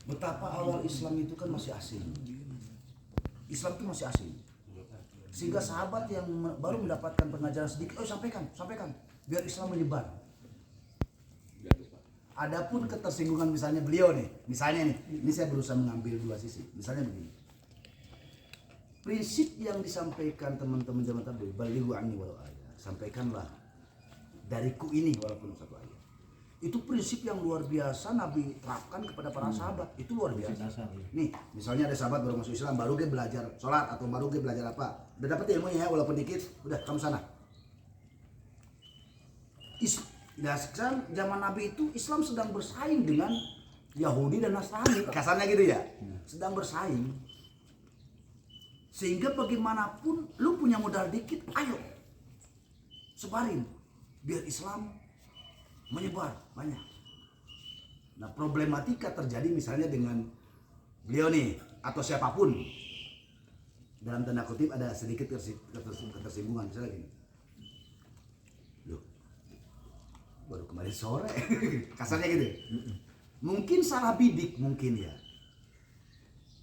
Betapa awal Islam itu kan masih asing. Islam itu masih asing. Sehingga sahabat yang baru mendapatkan pengajaran sedikit, sampaikan, biar Islam menyebar. Adapun ketersinggungan misalnya beliau nih, ini saya berusaha mengambil dua sisi. Misalnya begini. Prinsip yang disampaikan teman-teman jamaah tabligh, balighu anni walau ayah. Sampaikanlah dariku ini walaupun satu ayat. Itu prinsip yang luar biasa Nabi terapkan kepada para sahabat. Itu luar biasa. Nih, misalnya ada sahabat baru masuk Islam, baru dia belajar sholat atau baru dia belajar apa. Udah dapat ilmunya ya, walaupun dikit, udah kamu sana. Sekarang zaman Nabi itu Islam sedang bersaing dengan Yahudi dan Nasrani. Kasarnya gitu ya. Sedang bersaing. Sehingga bagaimanapun lu punya modal dikit, ayo sebarin biar Islam menyebar banyak. Nah, problematika terjadi misalnya dengan beliau nih atau siapapun, dalam tanda kutip ada sedikit ketersinggungan. Misalnya gini, loh, baru kemarin sore kasarnya gitu, mungkin salah bidik, mungkin ya.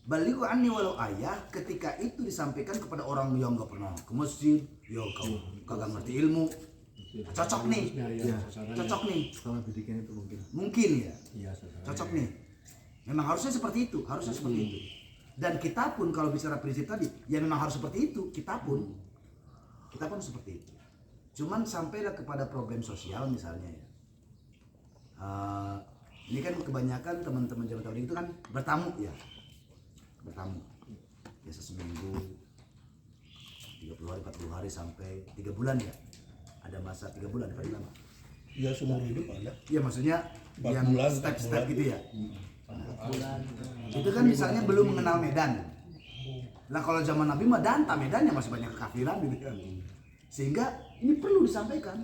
Balighu anni walau ayah, ketika itu disampaikan kepada orang yang nggak pernah ke masjid, ya kau kagak ngerti ilmu, cocok nih, cocok nih. Sama bidiknya itu mungkin ya, cocok nih. Memang harusnya seperti itu, Dan kita pun kalau bicara prinsip tadi, ya memang harus seperti itu. Kita pun seperti itu. Cuman sampailah kepada problem sosial misalnya ya. Ini kan kebanyakan teman-teman jamaah tabligh itu kan bertamu, biasa seminggu, 30 hari, 40 hari sampai 3 bulan ya. Ada masa 3 bulan paling lama. Ya seumur hidup ada. Iya maksudnya yang bulan, step-step gitu ya. Itu kan misalnya belum mengenal Medan. Lah kalau zaman Nabi mah danta Medannya masih banyak kekafiran gitu ya. Sehingga ini perlu disampaikan.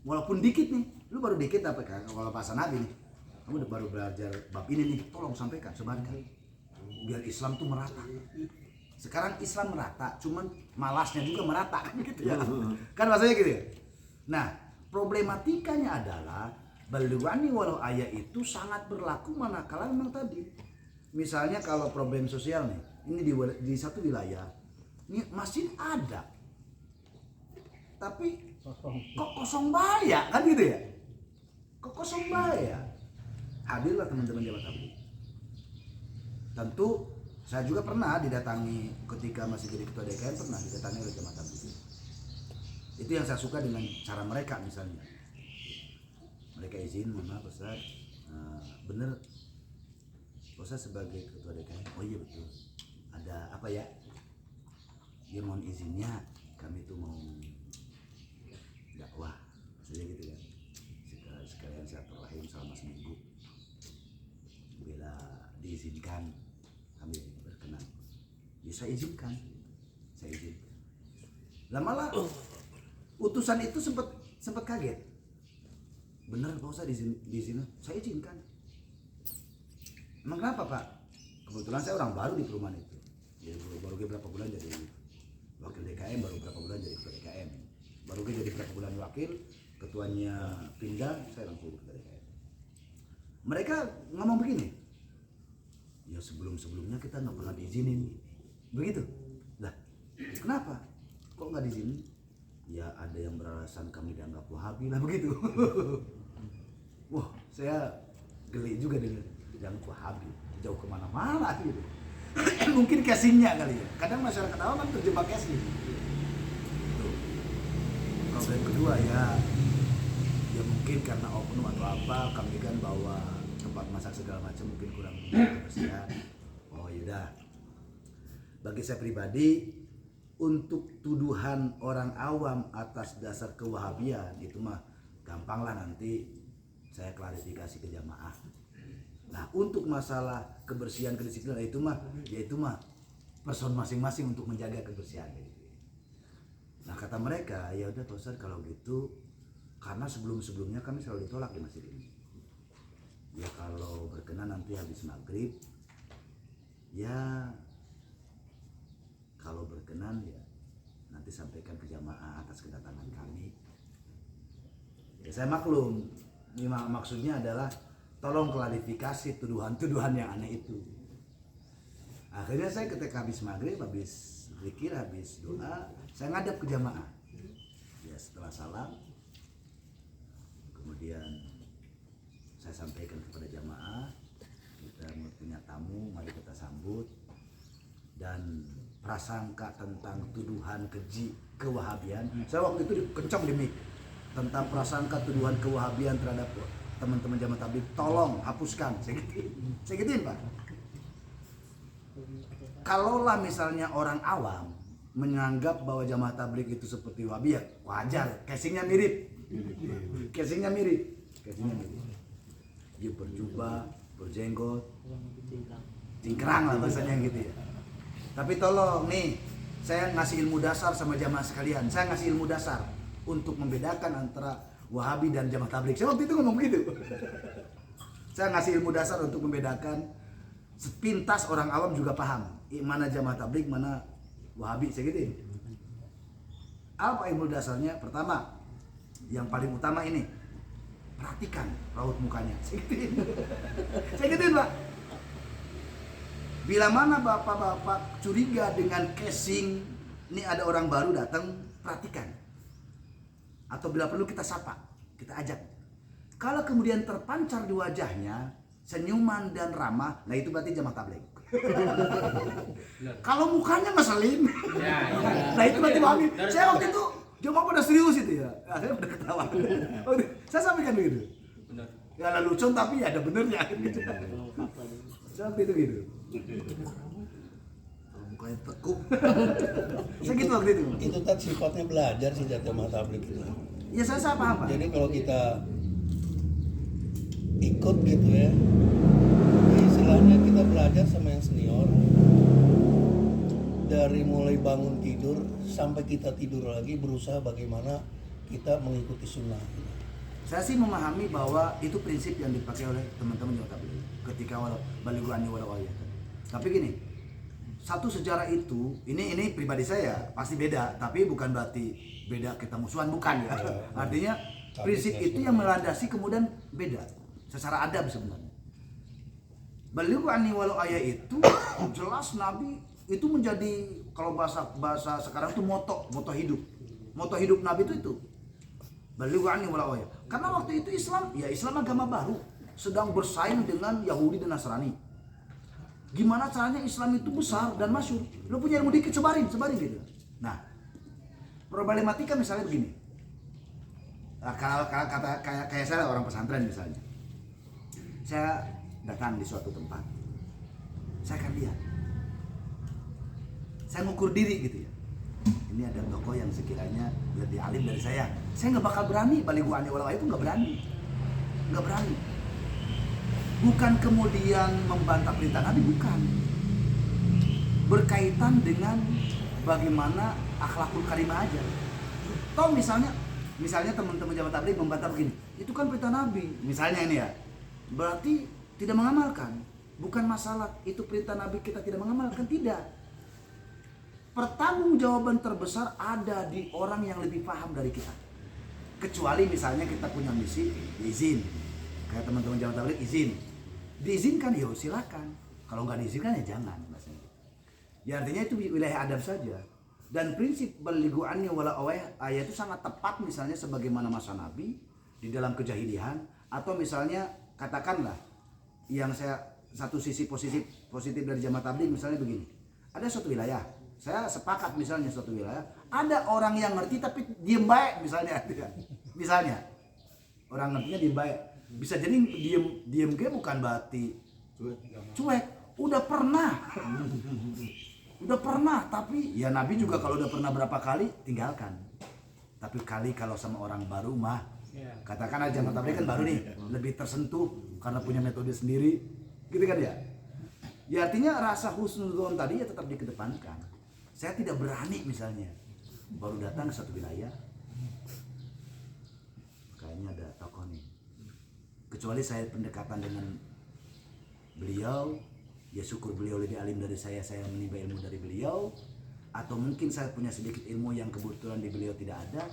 Walaupun dikit nih, lu baru dikit apa kan kalau bahasa Nabi nih. Kamu udah baru belajar bab ini nih, tolong sampaikan, sebarkan. Biar Islam tuh merata. Sekarang Islam merata, cuman malasnya juga merata gitu ya. Kan maksudnya gitu ya. Nah, problematikanya adalah balighu anni walau ayah itu sangat berlaku manakala memang tadi. Misalnya kalau problem sosial nih, ini di satu wilayah, ini masjid ada. Tapi kok kosong bahaya kan gitu ya. Kok kosong bahaya. Hadirlah teman-teman jamaah tabligh. Tentu saya juga pernah didatangi ketika masih jadi ketua DKM, pernah didatangi oleh jamaah tabligh. Itu yang saya suka dengan cara mereka misalnya. Mereka izin, mohon maaf Ustaz, bener Ustaz sebagai ketua DKM, oh iya betul. Ada apa ya? Dia mohon izinnya, kami tuh mau dakwah, maksudnya gitu kan. Sekalian silaturahim selama seminggu. Bila diizinkan kami berkenan, ya saya izinkan. Lah malah utusan itu sempat kaget. Bener Pak Ustaz di sini, saya izinkan. Emang kenapa Pak? Kebetulan saya orang baru di perumahan itu. Ya, baru berapa bulan jadi wakil DKM, baru berapa bulan jadi ketua DKM. Baru jadi berapa bulan wakil, ketuanya pindah, saya langsung ketua DKM. Mereka ngomong begini, ya sebelumnya kita nggak pernah diizinin, begitu. Lah, kenapa? Kok nggak diizinin? Ya ada yang beralasan kami dianggap Wahabi lah begitu. Wah, saya geli juga dengan dianggap Wahabi, jauh kemana-mana gitu. Mungkin casingnya kali ya. Kadang masyarakat awam kan terjebak casing. Problem kedua ya mungkin karena oknum atau apa, kami kan bawa tempat masak segala macam mungkin kurang kebersihan. Oh yaudah. Bagi saya pribadi, untuk tuduhan orang awam atas dasar kewahabian itu mah gampang lah, nanti saya klarifikasi ke jamaah. Nah untuk masalah kebersihan kedisiplinan itu mah person masing-masing untuk menjaga kebersihan. Nah kata mereka, ya udah Pak Ustaz kalau gitu, karena sebelumnya kami selalu ditolak di masjid ini. Ya kalau berkenan nanti habis maghrib, ya kalau berkenan ya nanti sampaikan ke jamaah atas kedatangan kami. Ya saya maklum, ini maksudnya adalah tolong klarifikasi tuduhan-tuduhan yang aneh itu. Akhirnya saya ketika habis maghrib, habis zikir, habis doa, saya ngadep ke jamaah. Ya setelah salam, kemudian saya sampaikan kepada jamaah, kita punya tamu, mari kita sambut. Dan prasangka tentang tuduhan keji kewahabian, saya waktu itu kencang di mic tentang prasangka tuduhan kewahabian terhadap teman-teman jamaah tabligh, tolong hapuskan. Saya gituin Pak. Kalaulah misalnya orang awam menganggap bahwa jamaah tabligh itu seperti wahabi, ya wajar, casingnya mirip. Dia berjubah, berjenggot, cingkrang lah bahasanya gitu ya. Tapi tolong nih, saya ngasih ilmu dasar sama jamaah sekalian. Saya ngasih ilmu dasar untuk membedakan antara Wahabi dan jamaah tabligh. Saya waktu itu ngomong begitu. Saya ngasih ilmu dasar untuk membedakan, sepintas orang awam juga paham mana jamaah tabligh, mana Wahabi. Saya gitu. Apa ilmu dasarnya? Pertama, yang paling utama ini, perhatikan raut mukanya. Saya gituin Pak. Bila mana bapak-bapak curiga dengan casing, ini ada orang baru datang, perhatikan. Atau bila perlu kita sapa, kita ajak. Kalau kemudian terpancar di wajahnya senyuman dan ramah, nah itu berarti jamaah tabligh. Kalau mukanya ngeselin, nah itu berarti wahabi. Saya waktu itu jamaah pada serius itu ya, saya pada ketawa. Saya sampaikan begitu. Ya lucu tapi ada benernya. Saya waktu itu gitu. Mukanya tekuk. Saya gitu waktu itu. Itu kan sifatnya belajar sih jamaah tabligh itu. Ya saya paham Pak. Jadi kalau kita ikut gitu ya, istilahnya kita belajar sama yang senior. Dari mulai bangun tidur sampai kita tidur lagi, berusaha bagaimana kita mengikuti sunnah. Saya sih memahami bahwa itu prinsip yang dipakai oleh teman-teman jamaah tabligh ketika balighu anni walau ayat. Tapi gini, satu sejarah itu, ini pribadi saya pasti beda, tapi bukan berarti beda kita musuhan, bukan ya. Artinya prinsip itu yang melandasi kemudian beda secara adab sebenarnya. Balighu anni walau ayat itu jelas Nabi itu menjadi, kalau bahasa sekarang itu moto hidup Nabi itu balighu anni walau ayat. Karena waktu itu Islam agama baru, sedang bersaing dengan Yahudi dan Nasrani. Gimana caranya Islam itu besar dan masyhur? Lo punya ilmu dikit, sebarin gitu. Nah, problematika misalnya begini. Nah, kalau kayak saya orang pesantren misalnya, saya datang di suatu tempat, saya akan lihat, saya ngukur diri gitu ya. Ini ada tokoh yang sekiranya lebih alim dari saya nggak bakal berani balighu anni walau ayat itu, nggak berani. Bukan kemudian membantah perintah Nabi, bukan. Berkaitan dengan bagaimana akhlakul karimah aja. Toh misalnya teman-teman jamaah tabligh membantah begini, itu kan perintah Nabi. Misalnya ini ya, berarti tidak mengamalkan. Bukan masalah itu perintah Nabi kita tidak mengamalkan, tidak. Pertanggungjawaban terbesar ada di orang yang lebih paham dari kita. Kecuali misalnya kita punya misi, izin. Kayak teman-teman jamaah tabligh izin. Diizinkan ya silakan. Kalau nggak diizinkan ya jangan. Ya artinya itu wilayah adab saja. Dan prinsip balighu anni walau ayat itu sangat tepat misalnya sebagaimana masa Nabi di dalam kejahilian, atau misalnya katakanlah yang saya satu sisi positif dari jamaah tabligh misalnya begini. Ada suatu wilayah, saya sepakat misalnya suatu wilayah, ada orang yang ngerti tapi diem baik misalnya. Misalnya orang ngertinya diem baik. Bisa jadi diem ke bukan berarti cuek. Udah pernah, tapi ya Nabi juga kalau udah pernah berapa kali tinggalkan. Tapi kalau sama orang baru mah, katakan aja jamaah tabligh kan baru nih, lebih tersentuh karena punya metode sendiri, gitu kan ya. Ya artinya rasa husnudzon tadi ya tetap dikedepankan. Saya tidak berani misalnya baru datang ke satu wilayah, kayaknya ada tokoh nih, kecuali saya pendekatan dengan beliau, ya syukur beliau lebih alim dari saya menimba ilmu dari beliau, atau mungkin saya punya sedikit ilmu yang kebetulan di beliau tidak ada,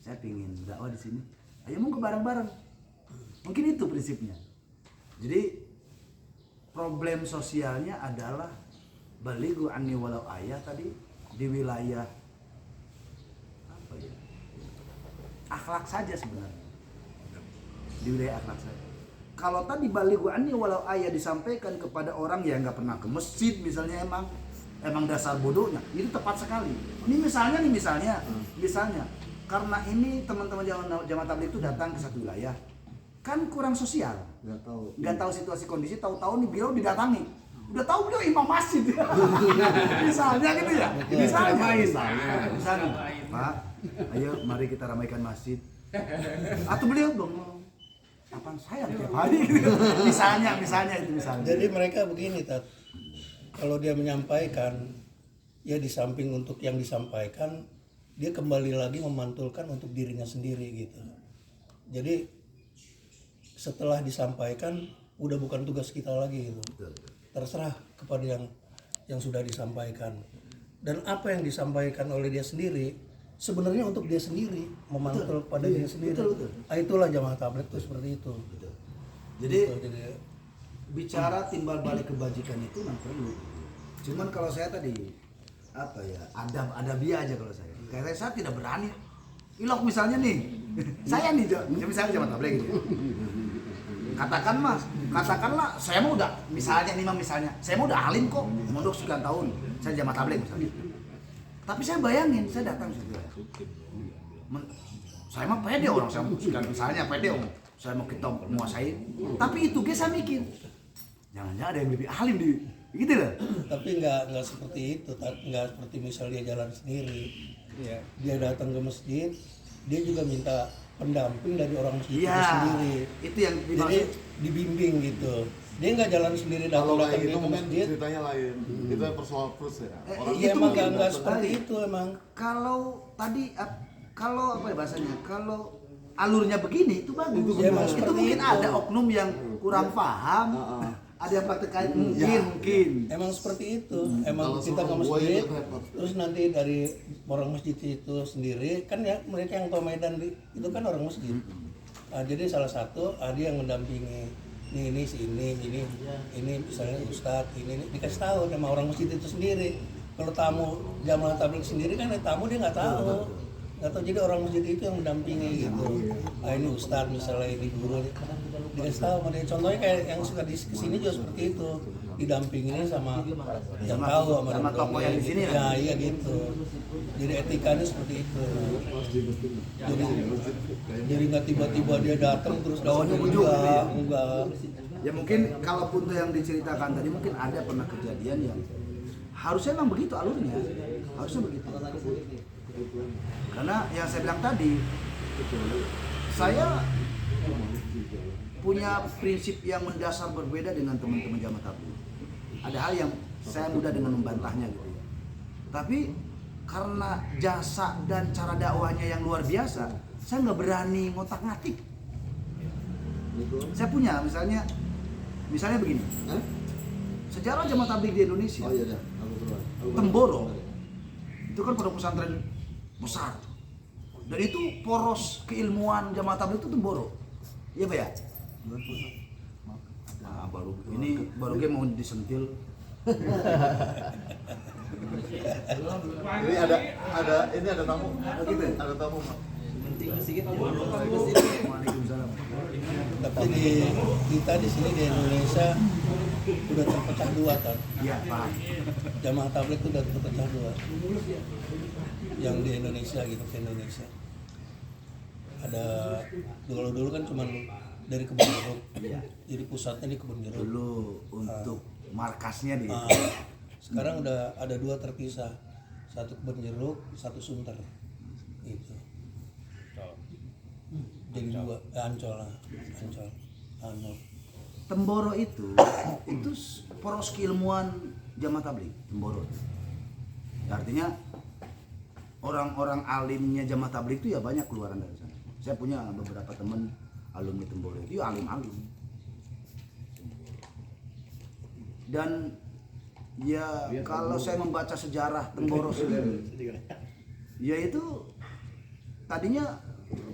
saya pingin dakwah di sini, ayo mau ke bareng-bareng, mungkin itu prinsipnya. Jadi problem sosialnya adalah balighu anni walau ayat tadi di wilayah apa ya? Akhlak saja sebenarnya. Di wilayah akhlak saja. Kalau tadi balighu anni walau ayat disampaikan kepada orang yang nggak pernah ke masjid misalnya, emang dasar bodohnya, itu tepat sekali. Ini misalnya karena ini teman-teman jamaah tabligh itu datang ke satu wilayah, kan kurang sosial, nggak tahu situasi kondisi, tahu-tahu nih beliau didatangi, udah tahu beliau imam masjid, misalnya gitu ya, misalnya, Pak, ayo mari kita ramaikan masjid, atau beliau belum, apaan saya tiap hari, misalnya itu misalnya. Jadi mereka begini, Tat. Kalau dia menyampaikan, ya di samping untuk yang disampaikan, dia kembali lagi memantulkan untuk dirinya sendiri gitu. Jadi setelah disampaikan, udah bukan tugas kita lagi gitu. Terserah kepada yang sudah disampaikan. Dan apa yang disampaikan oleh dia sendiri, sebenarnya untuk dia sendiri, memantul pada diri sendiri. Betul. Itulah jamaah tabligh itu seperti itu. Betul. Jadi bicara timbal balik kebajikan itu memang perlu. Cuman kalau saya tadi apa ya, adabiah aja kalau saya. Kayak saya tidak berani. Ilok misalnya nih, saya nih misalnya jamaah tabligh gitu. Katakanlah saya mau udah misalnya saya mau udah alim kok, mondok sekian tahun, saya jamaah tabligh misalnya. Tapi saya bayangin saya datang sudah. Saya mah pede orang, saya misalnya pede orang. Saya mau kita menguasai, tapi itu saya mikir jangan-jangan ada yang lebih alim di gitu lah. Tapi nggak seperti itu, nggak seperti misal dia jalan sendiri, dia datang ke masjid, dia juga minta pendamping dari orang masjid itu sendiri. Itu yang jadi dibimbing gitu. Dia nggak jalan sendiri kalau datang kayak gitu ke mungkin masjid. ceritanya lain. Itu personal terus ya. Iya emang nggak seperti itu emang. Kalau tadi kalau apa ya bahasanya? Kalau alurnya begini itu bagus. Itu mungkin ada oknum yang kurang paham. Ada yang praktek mungkin. Emang seperti itu. Emang kita ke masjid, terus nanti dari orang masjid itu sendiri kan ya mereka yang tahu medan itu kan orang masjid. Jadi salah satu ada yang mendampingi ini misalnya ustadz ini dikasih tahu sama orang masjid itu sendiri. Kalau tamu jamaah tabligh sendiri kan tamu dia nggak tahu. Jadi orang masjid itu yang mendampingi gitu. Ini ustadz misalnya ini guru dikasih tahu sama dia. Contohnya kayak yang suka di sini juga seperti itu, didampingi sama yang tahu sama tokoh yang di sini ya. Iya gitu. Jadi etikanya seperti itu. Jadi nggak tiba-tiba dia datang terus daunnya enggak. Ya mungkin kalaupun tuh yang diceritakan tadi mungkin ada pernah kejadian yang harusnya memang begitu alurnya, harusnya begitu. Karena yang saya bilang tadi, saya punya prinsip yang mendasar berbeda dengan teman-teman jamaah tabligh. Ada hal yang saya mudah dengan membantahnya gitu ya. Tapi karena jasa dan cara dakwahnya yang luar biasa, saya nggak berani ngotak-ngatik. Saya punya misalnya begini. Sejarah jamaah tabligh di Indonesia. Temboro itu kan pondok pesantren besar. Dan itu poros keilmuan jamaah tabligh itu Temboro. Iya Pak ya? Nah, baru dia mau disentil. Ini ada tamu. Ada tamu, Pak. Waalaikumsalam. Tapi kita di sini di Indonesia udah terpecah dua kan. Iya Pak. Jamaah tabligh itu udah terpecah dua. Yang di Indonesia gitu, ke Indonesia. Ada dulu kan cuma dari Kebun Jeruk. Jadi pusatnya di Kebun Jeruk. Dulu untuk markasnya di. Sekarang udah ada dua terpisah. Satu Kebun Jeruk, satu Sunter. Gitu. Jadi dua, Ancol. Temboro itu poros keilmuan jamaah tabligh, Temboro. Artinya orang-orang alimnya jamaah tabligh itu ya banyak keluaran dari sana. Saya punya beberapa teman alumni Temboro itu ya alim-alim. Dan ya kalau saya membaca sejarah Temboro sendiri, ya itu tadinya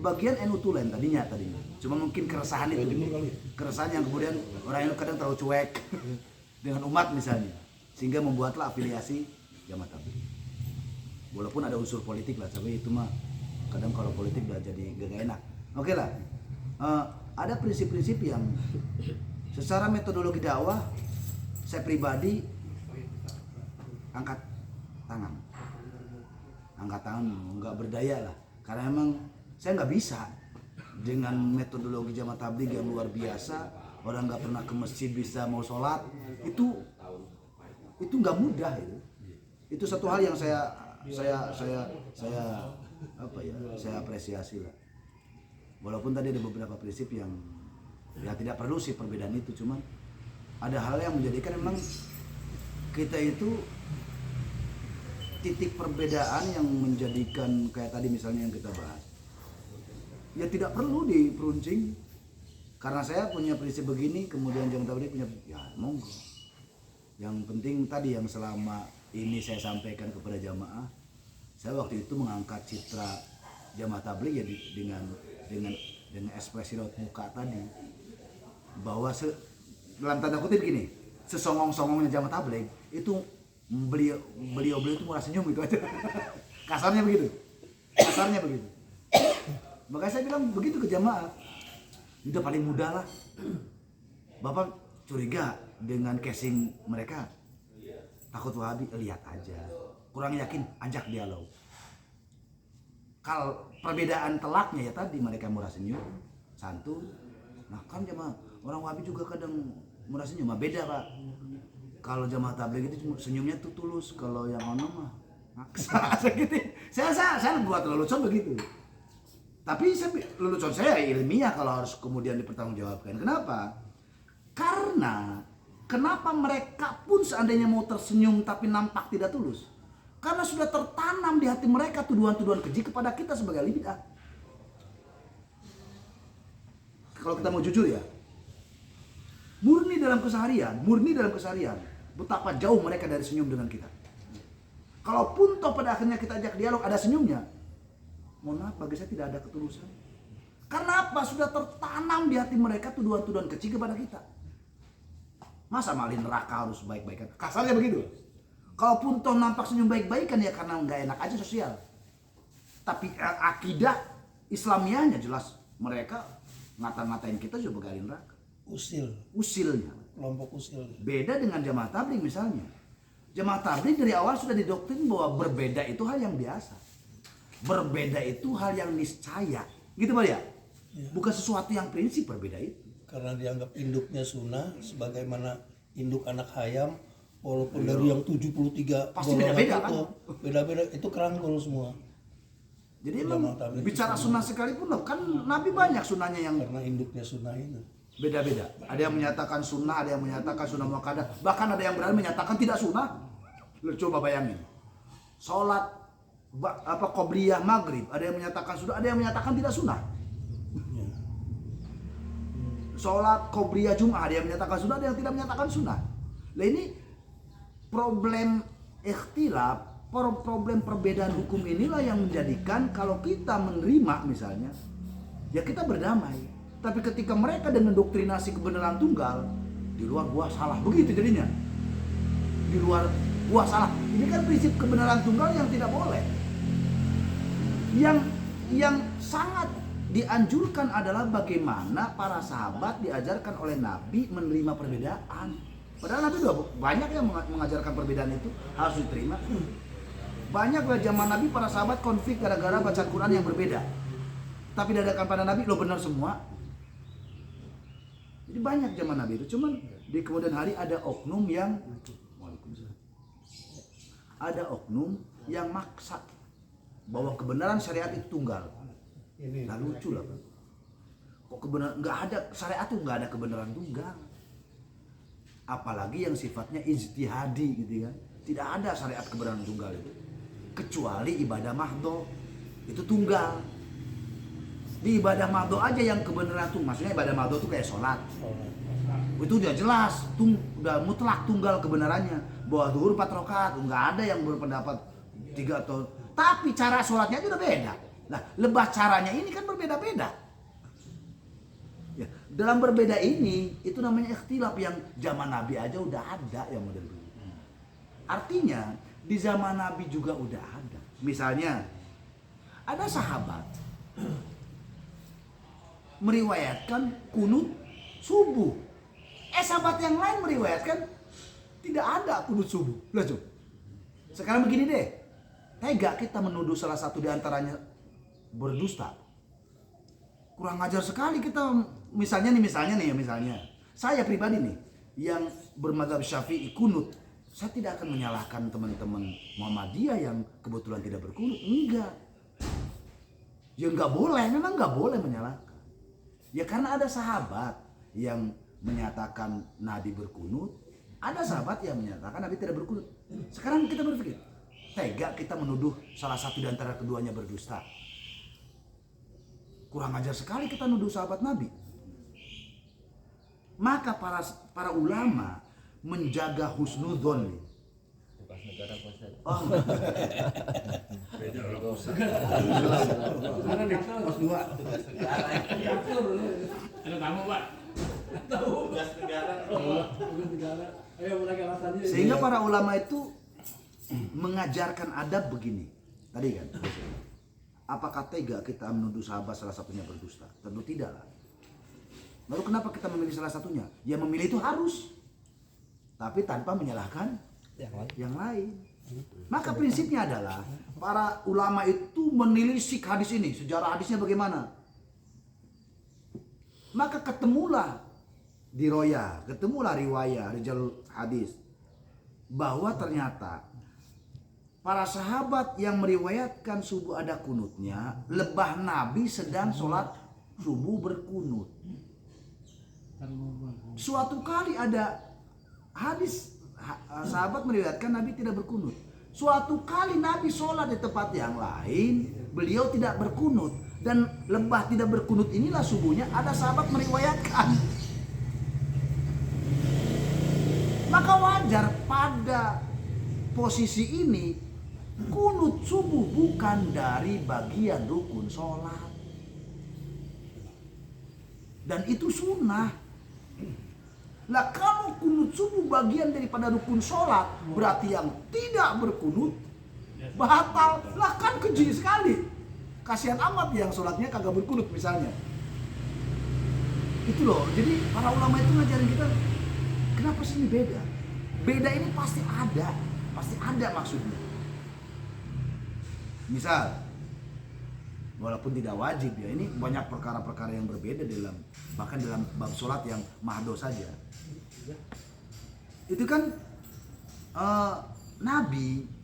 bagian NU Tulen tadinya. Cuma mungkin keresahan itu, keresahan yang kemudian orang NU kadang terlalu cuek dengan umat misalnya, sehingga membuatlah afiliasi Jamaah Tabligh. Walaupun ada unsur politik lah, tapi itu mah kadang kalau politik udah jadi gak enak. Oke lah, ada prinsip-prinsip yang secara metodologi dakwah saya pribadi angkat tangan, nggak berdaya lah, karena emang saya nggak bisa dengan metodologi Jamaah Tabligh yang luar biasa. Orang nggak pernah ke masjid bisa mau sholat, itu nggak mudah itu satu hal yang saya apresiasi lah. Walaupun tadi ada beberapa prinsip yang ya tidak perlu sih perbedaan itu, cuman ada hal yang menjadikan memang kita itu titik perbedaan yang menjadikan kayak tadi misalnya yang kita bahas, ya tidak perlu diperuncing. Karena saya punya prinsip begini, kemudian Jamaah Tabligh punya, ya monggo. Yang penting tadi yang selama ini saya sampaikan kepada jamaah, saya waktu itu mengangkat citra Jamaah Tabligh ya dengan ekspresi raut muka tadi, bahwa dalam tanda kutip gini, sesongong-songongnya Jamaah Tabligh itu beliau itu murah senyum itu aja. Kasarnya begitu. Makanya saya bilang begitu ke jamaah, udah paling mudah lah. Bapak curiga dengan casing mereka, takut Wahabi, lihat aja. Kurang yakin, ajak dialog. Kalau perbedaan telaknya ya tadi, mereka murah senyum, santun. Nah kan jamaah orang Wahabi juga kadang murah senyum, beda Pak. Kalau Jamaah Tabligh itu senyumnya tuh tulus, kalau yang ono mah maksa gitu. Saya buat lelucon begitu. Tapi lelucon saya ilmiah kalau harus kemudian dipertanggungjawabkan. Kenapa? Karena kenapa mereka pun seandainya mau tersenyum tapi nampak tidak tulus? Karena sudah tertanam di hati mereka tuduhan-tuduhan keji kepada kita sebagai ahli bid'ah. Kalau kita mau jujur ya, murni dalam keseharian, betapa jauh mereka dari senyum dengan kita. Kalaupun toh pada akhirnya kita ajak dialog ada senyumnya, mohon maaf, bagi saya tidak ada ketulusan. Karena apa? Sudah tertanam di hati mereka tuduhan-tuduhan keji kepada kita. Masa malin neraka harus baik-baikan? Kasarnya begitu. Kalaupun toh nampak senyum baik-baikan ya karena nggak enak aja sosial. Tapi akidah Islamiahnya jelas mereka ngata-ngatain kita juga sebagai neraka. Usilnya. Kelompok usil. Beda dengan Jamaah Tabligh misalnya. Jamaah Tabligh dari awal sudah didoktrin bahwa berbeda itu hal yang biasa. Berbeda itu hal yang niscaya. Gitu Pak ya? Bukan sesuatu yang prinsip, berbeda itu. Karena dianggap induknya sunnah, sebagaimana induk anak hayam, walaupun dari yang 73 pasti beda-beda kan? Beda-beda, itu kerangkul semua. Jadi emang bicara sunnah sekalipun loh, kan Nabi banyak sunnahnya yang karena induknya sunnah itu beda-beda. Ada yang menyatakan sunnah, ada yang menyatakan sunnah muakkadah, bahkan ada yang berani menyatakan tidak sunnah. Lu coba bayangin. Salat qobliyah maghrib, ada yang menyatakan sunnah, ada yang menyatakan tidak sunnah. Salat qobliyah Jumat, ada yang menyatakan sunnah, ada yang tidak menyatakan sunnah. Nah ini problem ikhtilaf, problem perbedaan hukum inilah yang menjadikan kalau kita menerima misalnya, ya kita berdamai. Tapi ketika mereka dengan doktrinasi kebenaran tunggal, di luar gua salah, begitu jadinya. Di luar gua salah. Ini kan prinsip kebenaran tunggal yang tidak boleh. Yang sangat dianjurkan adalah bagaimana para sahabat diajarkan oleh Nabi menerima perbedaan. Padahal Nabi udah banyak yang mengajarkan perbedaan itu harus diterima. Banyak zaman Nabi para sahabat konflik gara-gara baca Quran yang berbeda. Tapi dadakan pada Nabi lo benar semua. Jadi banyak zaman Nabi itu, cuman di kemudian hari ada oknum yang maksa bahwa kebenaran syariat itu tunggal. Nah lucu lah. Kok kebenaran nggak ada syariat itu nggak ada kebenaran tunggal. Apalagi yang sifatnya ijtihadi gitu kan. Tidak ada syariat kebenaran tunggal itu. Kecuali ibadah mahdoh itu tunggal. Di ibadah mahdoh aja yang kebenaran tuh, maksudnya ibadah mahdoh itu kayak sholat. Itu udah jelas, udah mutlak tunggal kebenarannya. Bahwa zuhur 4 rakaat, nggak ada yang berpendapat 3 atau. Tapi cara sholatnya itu udah beda. Nah, lebah caranya ini kan berbeda-beda. Ya, dalam berbeda ini itu namanya ikhtilaf yang zaman Nabi aja udah ada yang model dulu. Artinya di zaman Nabi juga udah ada. Misalnya ada sahabat meriwayatkan kunut subuh. Sahabat yang lain meriwayatkan tidak ada kunut subuh. Lah, sekarang begini deh. Tega kita menuduh salah satu di antaranya berdusta. Kurang ajar sekali kita. Misalnya saya pribadi nih yang bermadzhab Syafi'i kunut, saya tidak akan menyalahkan teman-teman Muhammadiyah yang kebetulan tidak berkunut, enggak. Ya enggak boleh, memang enggak boleh menyalahkan. Ya karena ada sahabat yang menyatakan Nabi berkunut, ada sahabat yang menyatakan Nabi tidak berkunut. Sekarang kita berpikir, tega kita menuduh salah satu di antara keduanya berdusta. Kurang ajar sekali kita nuduh sahabat Nabi. Maka para ulama menjaga husnudzon. Bekas negara Ustaz. Oh, Beda loh. Mana nih? Pos 2. Ada tamu, Pak. Bekas negara. Ayo mulai alasannya. sehingga para ulama itu mengajarkan adab begini. Tadi kan, apakah tega kita menuduh sahabat salah satunya berdusta? Tentu tidak lah. Lalu kenapa kita memilih salah satunya? Ya memilih itu harus, tapi tanpa menyalahkan yang lain. Maka prinsipnya adalah para ulama itu menelisik hadis ini, sejarah hadisnya bagaimana. Maka ketemulah riwayat rijal hadis bahwa ternyata para sahabat yang meriwayatkan subuh ada kunutnya, lebah Nabi sedang sholat subuh berkunut. Suatu kali ada hadis sahabat meriwayatkan Nabi tidak berkunut. Suatu kali Nabi sholat di tempat yang lain, beliau tidak berkunut. Dan lebah tidak berkunut inilah subuhnya ada sahabat meriwayatkan. Maka wajar pada posisi ini kunut subuh bukan dari bagian rukun sholat. Dan itu sunnah. Lah kalau kunut subuh bagian daripada rukun sholat, berarti yang tidak berkunut batal. Lah kan keji sekali. Kasihan amat yang sholatnya kagak berkunut misalnya. Itu loh, jadi para ulama itu ngajarin kita, kenapa sih ini beda? Beda ini pasti ada maksudnya. Misal, walaupun tidak wajib ya, ini banyak perkara-perkara yang berbeda bahkan dalam bab sholat yang mahdo saja. Itu kan Nabi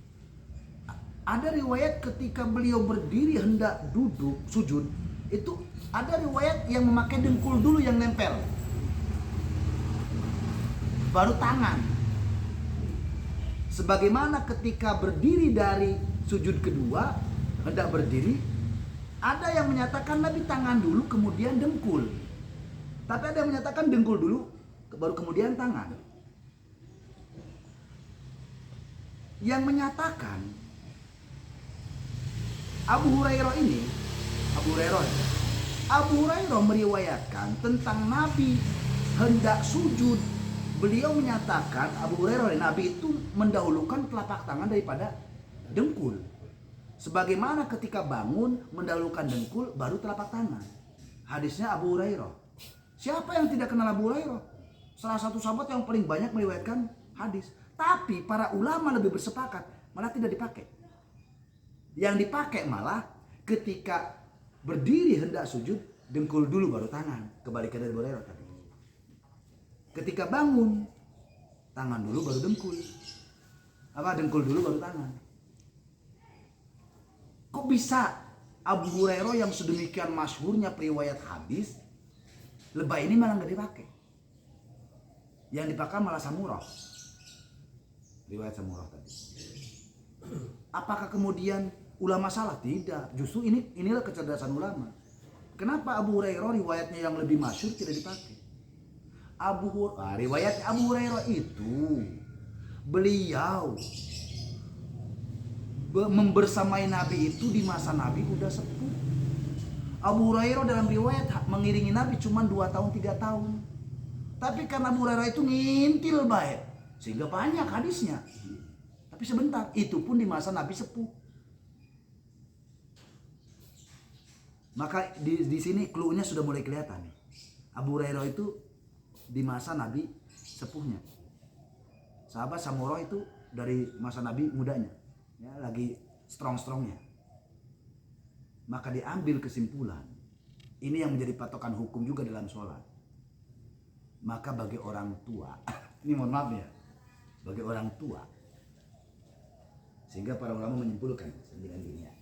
ada riwayat ketika beliau berdiri hendak duduk sujud, itu ada riwayat yang memakai dengkul dulu yang nempel, baru tangan. Sebagaimana ketika berdiri dari sujud kedua hendak berdiri, ada yang menyatakan Nabi tangan dulu kemudian dengkul. Tapi ada yang menyatakan dengkul dulu baru kemudian tangan. Yang menyatakan Abu Hurairah meriwayatkan tentang Nabi hendak sujud. Beliau menyatakan, Abu Hurairah, Nabi itu mendahulukan telapak tangan daripada dengkul. Sebagaimana ketika bangun mendahulukan dengkul baru telapak tangan. Hadisnya Abu Hurairah. Siapa yang tidak kenal Abu Hurairah? Salah satu sahabat yang paling banyak meriwayatkan hadis. Tapi para ulama lebih bersepakat malah tidak dipakai. Yang dipakai malah ketika berdiri hendak sujud, dengkul dulu baru tangan. Kebalikan dari Abu Hurairah tadi. Ketika bangun, tangan dulu baru dengkul. Dengkul dulu baru tangan. Kok bisa Abu Hurairah yang sedemikian masyhurnya periwayat hadis, lebah ini malah nggak dipakai? Yang dipakai malah Samurah. Riwayat Samurah tadi. Apakah kemudian ulama salah? Tidak. Justru inilah kecerdasan ulama. Kenapa Abu Hurairah riwayatnya yang lebih masyhur tidak dipakai? Riwayat Abu Hurairah itu beliau membersamai Nabi itu di masa Nabi udah sepuh. Abu Hurairah dalam riwayat mengiringi Nabi cuma 2 tahun 3 tahun. Tapi karena Abu Hurairah itu ngintil baik, sehingga banyak hadisnya. Tapi sebentar, itu pun di masa Nabi sepuh. Maka di sini clue-nya sudah mulai kelihatan. Abu Hurairah itu di masa Nabi sepuhnya. Sahabat Samurah itu dari masa Nabi mudanya, ya, lagi strong-strongnya. Maka diambil kesimpulan, ini yang menjadi patokan hukum juga dalam sholat. Maka bagi orang tua, ini mohon maaf ya, bagi orang tua, sehingga para ulama menyimpulkan dengan ini ya.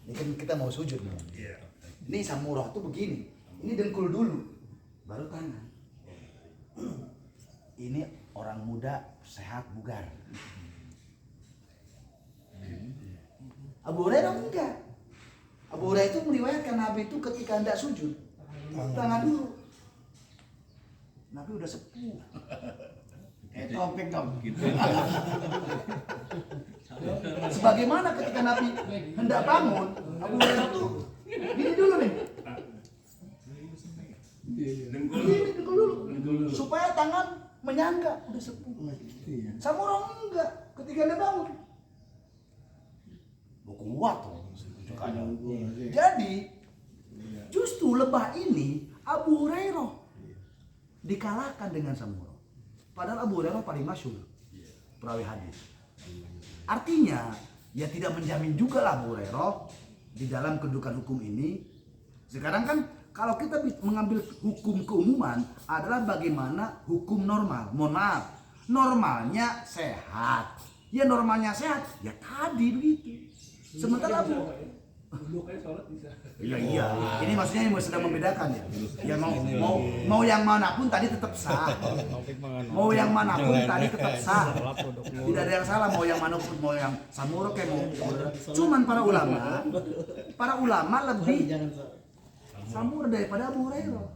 Ini kan kita mau sujud nih. Ini Samurah tuh begini, ini dengkul dulu, baru tangan. Ini orang muda, sehat, bugar. Abu Hurairah enggak. Abu Hurairah itu meriwayatkan Nabi itu ketika hendak sujud, tangan dulu. Nabi udah sepuh. Topeng dong. Gitu. Sebagaimana ketika Nabi hendak bangun, Abu Hurairah tuh gini dulu nih. Dengkul dulu. Supaya tangan menyangga udah sepuh. Samurah enggak, ketika dia bangun kuat tuh. Jadi justru lebah ini Abu Hurairah dikalahkan dengan Samurah. Padahal Abu Hurairah paling masyhur perawi hadis. Artinya ya tidak menjamin juga lah Abu Hurairah di dalam kedudukan hukum ini. Sekarang kan kalau kita mengambil hukum keumuman adalah bagaimana hukum normal. Mohon maaf, normalnya sehat. Ya normalnya sehat, ya tadi begitu. Sementara Abu duduk aja sholat bisa. Iya. Ini maksudnya yang sedang membedakan ya. Ya mau yang manapun tadi tetap sah. Mau yang manapun tadi tetap sah. Tidak ada yang salah mau yang manapun, mau yang Samurah kayak mau. Cuman para ulama lebih Samurah daripada Abu Hurairah.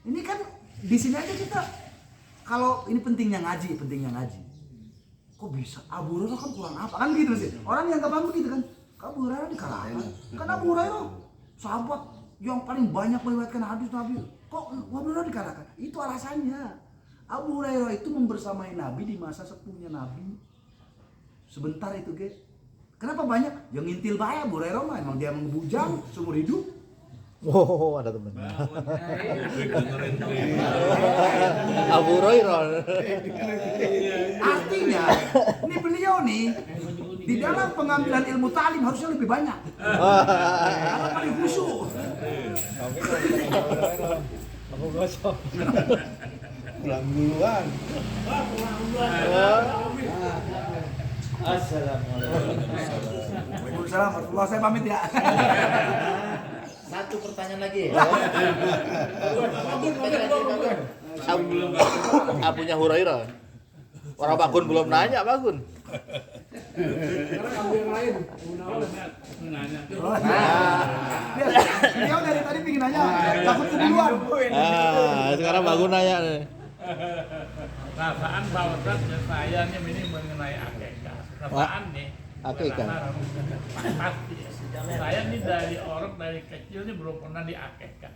Ini kan di sini aja kita kalau ini pentingnya ngaji. Kok bisa Abu Hurairah kan kurang apa? Kan gitu sih. Orang yang gampang begitu kan. Abu Hurairah dikalahkan. Karena Abu Hurairah sahabat yang paling banyak meriwayatkan hadis Nabi. Kok Abu Hurairah dikalahkan? Itu alasannya. Abu Hurairah itu membersamai Nabi di masa sepuhnya Nabi. Sebentar itu, guys. Kenapa banyak yang ngintil bahaya Abu Hurairah mah emang dia mengebujang seumur hidup. Oh, ada temen. Abu Hurairah. Artinya, ini beliau nih di dalam pengambilan ilmu ta'lim harusnya lebih banyak. Karena paling khusyuk. Aku gosok. Pulang duluan. Assalamualaikum. Waalaikumsalam warahmatullahi. Saya pamit ya. Satu pertanyaan lagi. Abunya Hurairah. Orang Bakun belum nanya, Bakun. Sekarang kamu yang lain, nanya. Dia dari tadi pingin nanya, takut keduluan. Sekarang Bakun nanya nih. Perasaan Pak Ustadz dan saya ini mengenai akekah. Perasaan nih. Akekah. Pasti. Saya nih dari kecil nih belum pernah diakekah.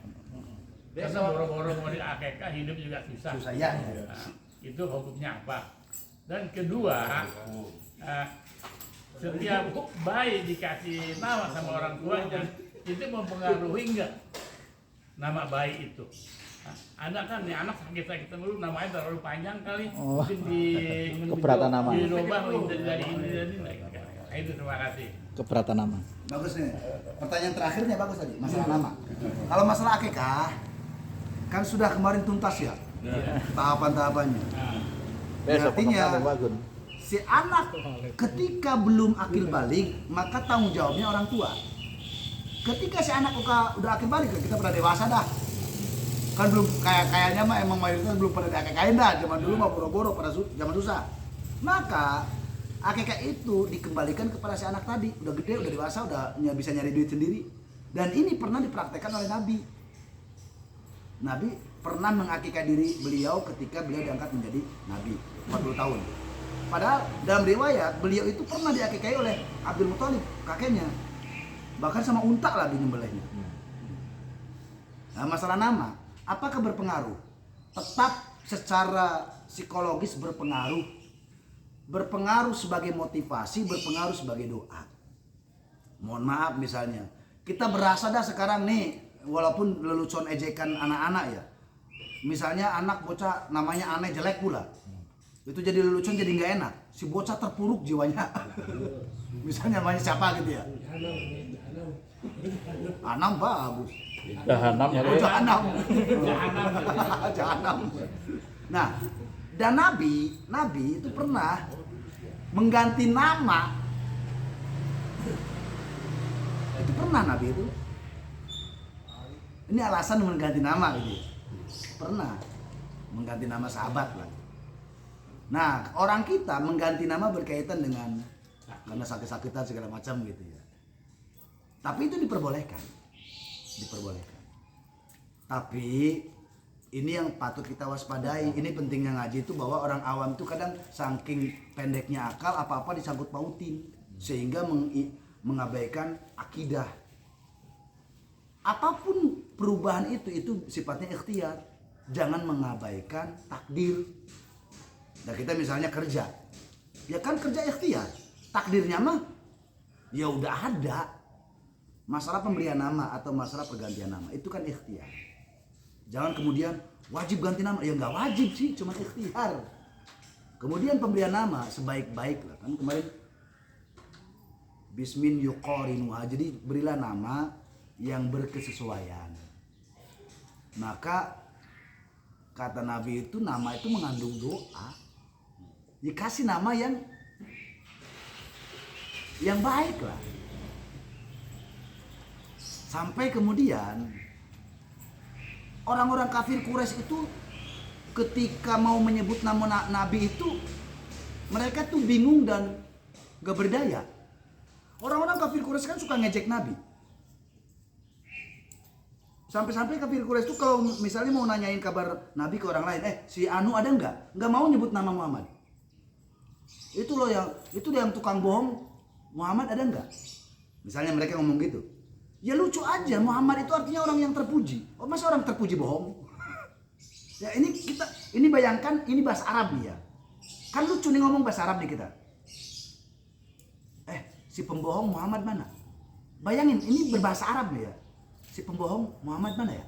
Karena boro-boro mau diakekah hidup juga susah. Susah ya. Nah, itu hukumnya apa? Dan kedua, setiap bayi dikasih nama sama orang tuanya itu mempengaruhi enggak nama bayi itu? Ada kan nih anak sakit-sakit dulu namanya terlalu panjang kali, mungkin Keberatan nama. dirubah dari ini dan ini. Nah, itu terima kasih. Keberatan nama. Bagus nih. Pertanyaan terakhirnya bagus tadi, masalah nama. Kalau masalah akikah kan sudah kemarin tuntas ya. Tahapan-tahapannya. Besok Artinya penonton Bakun. si anak ketika belum akil balik maka tanggung jawabnya orang tua. Ketika si anak udah akil balik, kita pada dewasa dah. Kan belum kayaknya mah emang mayoritas belum pada diakekain dah. Zaman dulu mah boro-boro pada zaman susah. Maka akikah itu dikembalikan kepada si anak tadi. Udah gede, udah dewasa, udah bisa nyari duit sendiri. Dan ini pernah dipraktekkan oleh Nabi. Nabi pernah mengakikah diri beliau ketika beliau diangkat menjadi Nabi 40 tahun. Padahal dalam riwayat beliau itu pernah diakikai oleh Abdul Muthalib, kakeknya. Bahkan sama unta lagi nyembelihnya. Nah, masalah nama, apakah berpengaruh? Tetap secara psikologis berpengaruh. Berpengaruh sebagai motivasi, berpengaruh sebagai doa. Mohon maaf misalnya, kita berasa dah sekarang nih, walaupun lelucon ejekan anak-anak ya. Misalnya anak bocah namanya aneh jelek pula. Itu jadi lelucon, jadi nggak enak. Si bocah terpuruk jiwanya. Misalnya namanya siapa gitu ya. Anam bagus. Jahanam ya. Oh, Jahanam. Jahanam. Nah, dan Nabi itu pernah mengganti nama. Itu pernah Nabi itu. Ini alasan mengganti nama gitu. Pernah mengganti nama sahabat lah. Nah, orang kita mengganti nama berkaitan dengan karena sakit-sakitan segala macam gitu ya. Tapi itu diperbolehkan. Tapi ini yang patut kita waspadai. Ini pentingnya ngaji itu bahwa orang awam itu kadang saking pendeknya akal apa-apa disangkut pautin sehingga mengabaikan akidah. Apapun perubahan itu sifatnya ikhtiar. Jangan mengabaikan takdir. Nah, kita misalnya kerja. Ya kan kerja ikhtiar. Takdirnya mah ya udah ada. Masalah pemberian nama atau masalah pergantian nama itu kan ikhtiar. Jangan kemudian wajib ganti nama. Ya nggak wajib sih, cuma ikhtiar. Kemudian pemberian nama sebaik-baik lah kan kemarin Bismin yuqarinuha. Jadi berilah nama yang berkesesuaian. Maka kata Nabi itu nama itu mengandung doa. Dikasih nama yang baik lah. Sampai kemudian orang-orang kafir Quraisy itu ketika mau menyebut nama Nabi itu mereka tuh bingung dan gak berdaya. Orang-orang kafir Quraisy kan suka ngejek Nabi. Sampai-sampai kafir Quraisy itu kalau misalnya mau nanyain kabar Nabi ke orang lain, si Anu ada nggak? Nggak mau nyebut nama Muhammad. Itu yang tukang bohong, Muhammad ada nggak? Misalnya mereka ngomong gitu. Ya lucu aja, Muhammad itu artinya orang yang terpuji. Oh, masa orang terpuji bohong? Ya ini bayangkan ini bahasa Arab nih ya. Kan lucu nih ngomong bahasa Arab nih kita. Si pembohong Muhammad mana? Bayangin ini berbahasa Arab nih ya. Si pembohong Muhammad mana ya?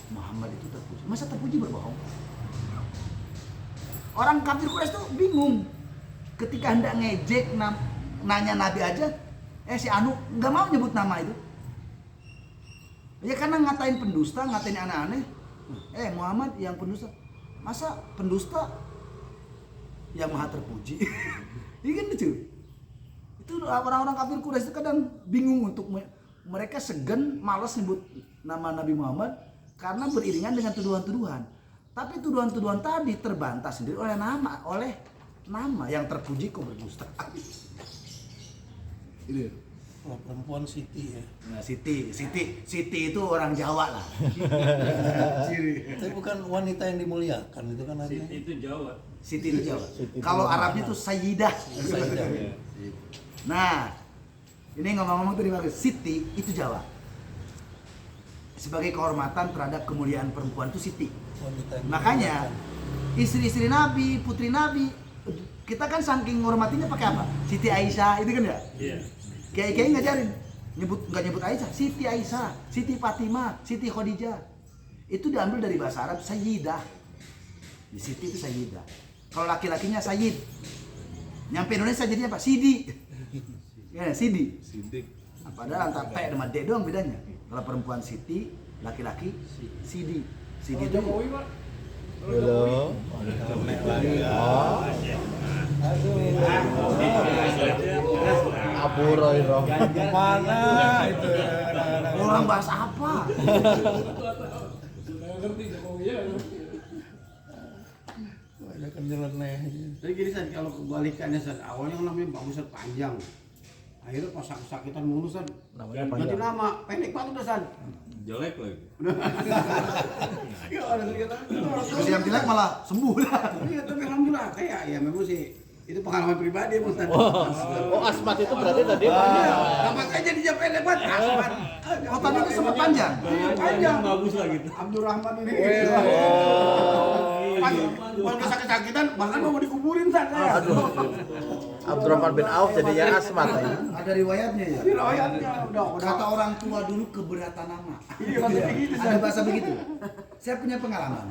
Muhammad itu terpuji. Masa terpuji berbohong? Orang kafir Quraisy tuh bingung. Ketika hendak ngejek nanya Nabi aja, si Anu nggak mau nyebut nama itu. Ya karena ngatain pendusta, ngatain aneh-aneh. Muhammad yang pendusta. Masa pendusta yang maha terpuji? Ini kan lucu. Itu orang-orang kafir Quraisy itu kadang bingung untuk mereka segan, malas nyebut nama Nabi Muhammad karena beriringan dengan tuduhan-tuduhan. Tapi tuduhan-tuduhan tadi terbantah sendiri oleh nama yang terpuji kok berdusta. Ini. Oh, perempuan Siti ya. Nah, Siti itu orang Jawa lah. Tapi bukan wanita yang dimuliakan itu kan artinya. Itu Jawa. Siti itu Jawa. Kalau Arabnya tuh Sayyidah. Nah, ini ngomong-ngomong tadi bagus, Siti itu Jawa. Sebagai kehormatan terhadap kemuliaan perempuan itu Siti. Makanya istri-istri Nabi, putri Nabi, kita kan saking menghormatinya pakai apa? Siti Aisyah itu kan ya? Iya. Kiai-kiai ngajarin, nggak nyebut Aisyah, Siti Aisyah, Siti Fatimah, Siti Khadijah. Itu diambil dari bahasa Arab Sayyidah. Di Siti itu Sayyidah. Kalau laki-lakinya Sayyid. Nyampe Indonesia jadinya apa? Sidi. Ya, Sidi. Padahal antara P sama D doang bedanya. Kalau perempuan Siti, laki-laki Sidi. Sidi itu Jokowi, Pak. Belum. Abu Roy Roh. Mana itu? orang bahasa apa? Nggak ngerti Jokowi ya. Ada kenyeleneh. Jadi gini San, kalau kebalikannya San, awalnya kan namanya Bang Ustaz panjang. Akhirnya pas sakit-sakitan mulu San. Namanya Ganti panjang. nama, pendek banget udah San. Jelek lagi. Ya ada kegiatan. Terus yang jelek malah sembuh. Iya, tapi alhamdulillah kayak ya memang sih itu pengalaman pribadi Bang Ustaz. Oh, asmat itu berarti tadi Iya, dapat aja di jam lebat asmat. Oh, tadi itu sempat panjang. Iya, panjang. Bagus lah gitu. Abdurrahman ini. Pas udah sakit-sakitan bahkan mau dikuburin saya. Abdurrahman bin Auf jadinya asmat ya. Ada riwayatnya ya. Ini riwayatnya udah Kata orang tua dulu keberatan nama. Iya, katanya gitu, Ada bahasa begitu. Saya punya pengalaman.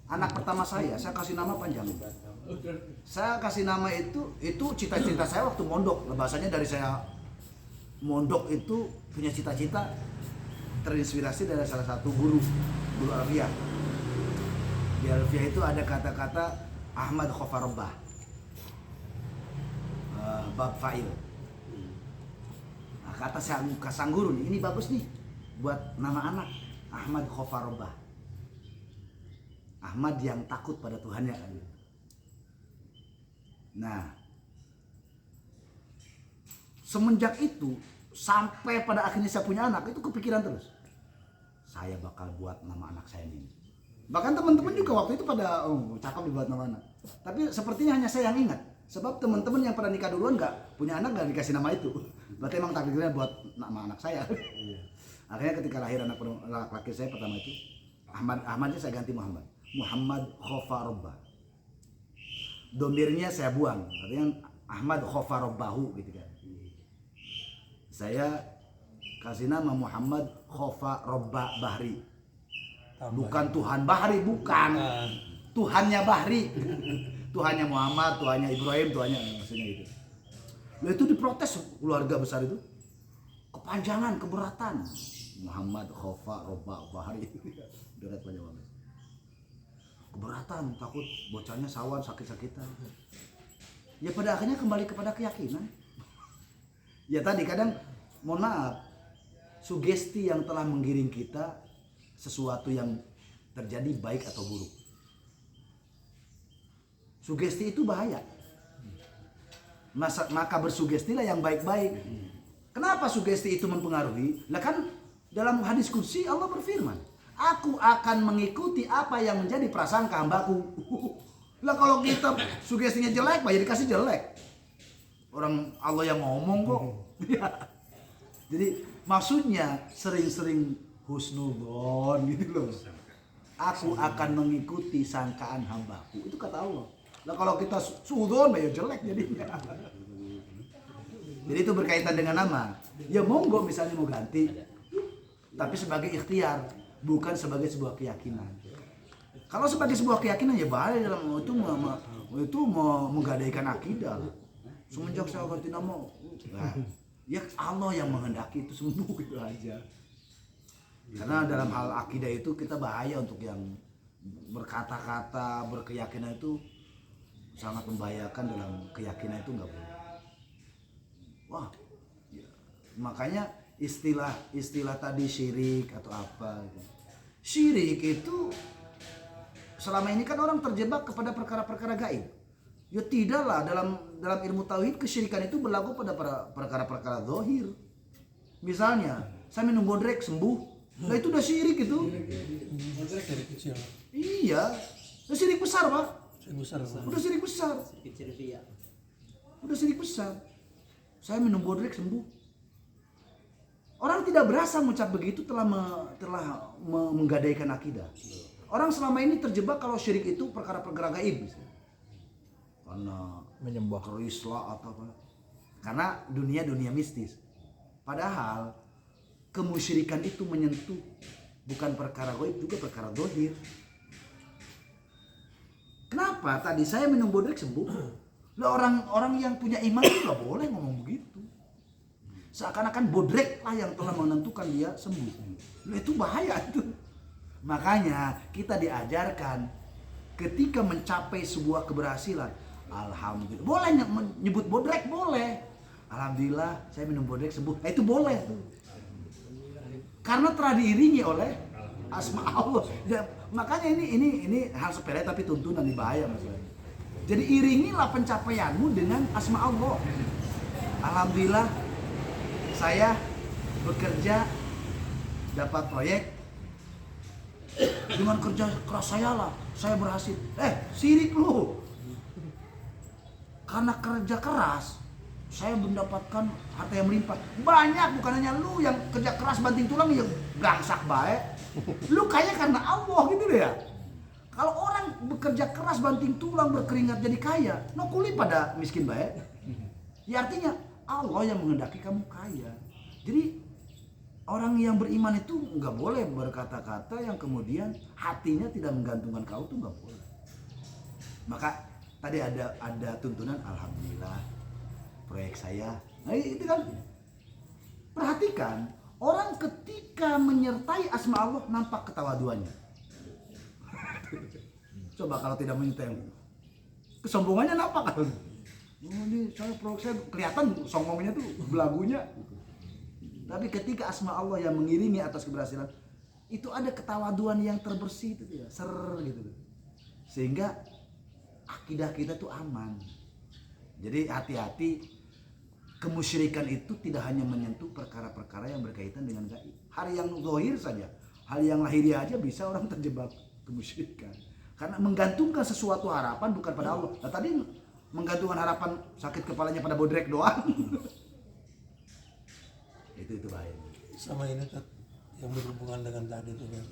Anak pertama saya kasih nama panjang. Saya kasih nama itu cita-cita saya waktu mondok. Bahasanya dari saya mondok itu punya cita-cita terinspirasi dari salah satu guru Alfiah. Di Alfiah itu ada kata-kata Ahmad Khofarobah. Bab fa'il. Nah, kata sang guru nih, ini bagus nih buat nama anak, Ahmad Khofarobah. Ahmad yang takut pada Tuhannya kan. Nah, semenjak itu sampai pada akhirnya saya punya anak, itu kepikiran terus. Saya bakal buat nama anak saya ini. Bahkan teman-teman juga waktu itu pada cakep dibuat nama anak. Tapi sepertinya hanya saya yang ingat. Sebab teman-teman yang pada nikah duluan punya anak nggak dikasih nama itu. Berarti emang takdirnya buat nama anak saya. Akhirnya ketika lahir anak laki saya pertama itu Ahmadnya saya ganti Muhammad Khofarobah. Domirnya saya buang, artinya Ahmad Khofarobahu gitu kan. Saya kasih nama Muhammad Khofarobah Bahri. Bukan Tuhan Bahri, bukan. Tuhannya Bahri. Tuhannya Muhammad, Tuhannya Ibrahim, Tuhannya maksudnya gitu. Lalu itu diprotes keluarga besar itu. Kepanjangan, keberatan. Muhammad Khofarobah Bahri. Berat banyak banget. Keberatan, takut bocahnya sawan sakit-sakitan. Ya pada akhirnya kembali kepada keyakinan. Ya tadi kadang mohon maaf, sugesti yang telah menggiring kita sesuatu yang terjadi baik atau buruk. Sugesti itu bahaya. Maka bersugestilah yang baik-baik. Kenapa sugesti itu mempengaruhi? Lah kan dalam hadis qudsi Allah berfirman, aku akan mengikuti apa yang menjadi prasangka hambaku. Lah kalau kita sugestinya jelek, ya dikasih jelek. Orang Allah yang ngomong kok. Jadi maksudnya sering-sering husnudzon gitu loh. Aku akan mengikuti sangkaan hambaku. Itu kata Allah. Lah kalau kita sudzon ya jelek jadinya. Jadi itu berkaitan dengan nama. Ya monggo misalnya mau ganti. Tapi sebagai ikhtiar, bukan sebagai sebuah keyakinan. Kalau sebagai sebuah keyakinan ya bahaya dalam itu menggadaikan akidah. Semenjak saya ganti nama, ya Allah yang menghendaki itu sembuh gitu aja. Karena dalam hal akidah itu kita bahaya untuk yang berkata-kata, berkeyakinan itu sangat membahayakan. Dalam keyakinan itu nggak boleh. Wah, ya. Makanya istilah tadi syirik atau apa gitu. Syirik itu selama ini kan orang terjebak kepada perkara-perkara gaib. Ya tidaklah, dalam ilmu tauhid kesyirikan itu berlaku pada perkara-perkara zahir. Misalnya saya minum bodrek sembuh, nah itu udah syirik itu. Bodrek dari kecil. Iya, udah syirik besar Pak. Udah syirik besar. Udah syirik besar. Saya minum bodrek sembuh. Orang tidak berasa mengucap begitu telah menggadaikan akidah. Orang selama ini terjebak kalau syirik itu perkara-perkara gaib. Karena Menyembah kerislah atau apa. Karena dunia mistis. Padahal kemusyrikan itu menyentuh bukan perkara gaib, juga perkara zahir. Kenapa? Tadi saya minum bodrek sembuh. Lah orang yang punya iman itu nggak boleh ngomong begitu. Seakan-akan bodrek lah yang telah menentukan dia sembuh. Lah itu bahaya itu. Makanya kita diajarkan ketika mencapai sebuah keberhasilan, alhamdulillah. Boleh nyebut bodrek, boleh. Alhamdulillah saya minum bodrek sembuh. Itu boleh tuh. Karena telah diiringi oleh asma Allah. Ya, makanya ini hal sepele tapi tuntunan ini bahaya maksudnya. Jadi iringilah pencapaianmu dengan asma Allah. Alhamdulillah saya bekerja dapat proyek dengan kerja keras saya lah, saya berhasil. Sirik lu. Karena kerja keras, saya mendapatkan harta yang melimpah. Banyak, bukan hanya lu yang kerja keras banting tulang yang gangsak baik. Lu kaya karena Allah gitu deh ya. Kalau orang bekerja keras banting tulang berkeringat jadi kaya, no kulit pada miskin baik. Ya artinya Allah yang menghendaki kamu kaya. Jadi orang yang beriman itu nggak boleh berkata-kata yang kemudian hatinya tidak menggantungkan kau, tuh nggak boleh. Maka tadi ada tuntunan, alhamdulillah proyek saya. Nah itu kan, perhatikan orang ketika menyertai asma Allah nampak ketawaduannya. Coba kalau tidak menyertai, kesombongannya nampak kan? Oh ini proyek saya kelihatan sombongnya tuh belagunya. Tapi ketika asma Allah yang mengiringi atas keberhasilan, itu ada ketawaduan yang terbersih itu ya, gitu. Sehingga akidah kita tuh aman. Jadi hati-hati, kemusyrikan itu tidak hanya menyentuh perkara-perkara yang berkaitan dengan gaib. Hal yang zahir saja, hal yang lahiriah aja bisa orang terjebak kemusyrikan. Karena menggantungkan sesuatu harapan bukan pada Allah. Nah tadi menggantungkan harapan sakit kepalanya pada bodrek doang. itu bahaya. Sama ini Tat, yang berhubungan dengan tadi itu kan.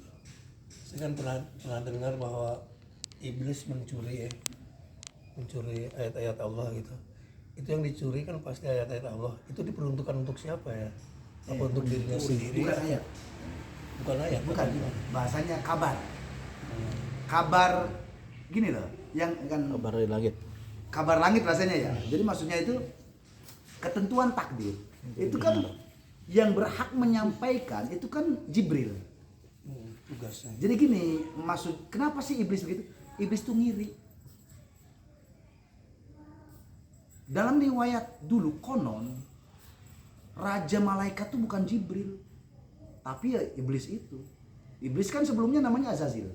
Saya kan pernah dengar bahwa iblis mencuri ayat-ayat Allah gitu. Itu yang dicuri kan pasti ayat-ayat Allah. Itu diperuntukkan untuk siapa ya? Apa untuk dirinya sendiri? Bukan ayat. Bukan ayat. Bukan. Bahasanya kabar. Kabar gini loh, yang kan Kabar dari langit. kabar langit rasanya ya. Jadi maksudnya itu ketentuan takdir. Itu kan yang berhak menyampaikan itu kan Jibril. Tugasnya. Jadi gini, maksud kenapa sih iblis begitu? Iblis tuh ngiri. Dalam riwayat dulu konon raja malaikat tuh bukan Jibril, tapi ya iblis itu. Iblis kan sebelumnya namanya Azazil.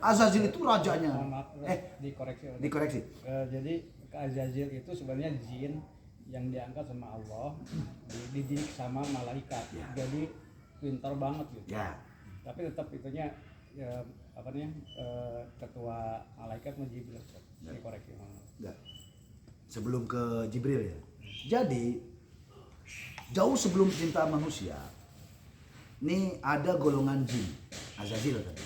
Azazil itu rajanya. Dikoreksi. Jadi Azazil itu sebenarnya jin yang diangkat sama Allah, dididik sama malaikat. Ya. Jadi pintar banget gitu. Ya. Tapi tetap itunya ketua malaikat Jibril. Dikoreksi. Enggak. Sebelum ke Jibril ya. Jadi jauh sebelum cinta manusia, ini ada golongan jin, Azazil tadi.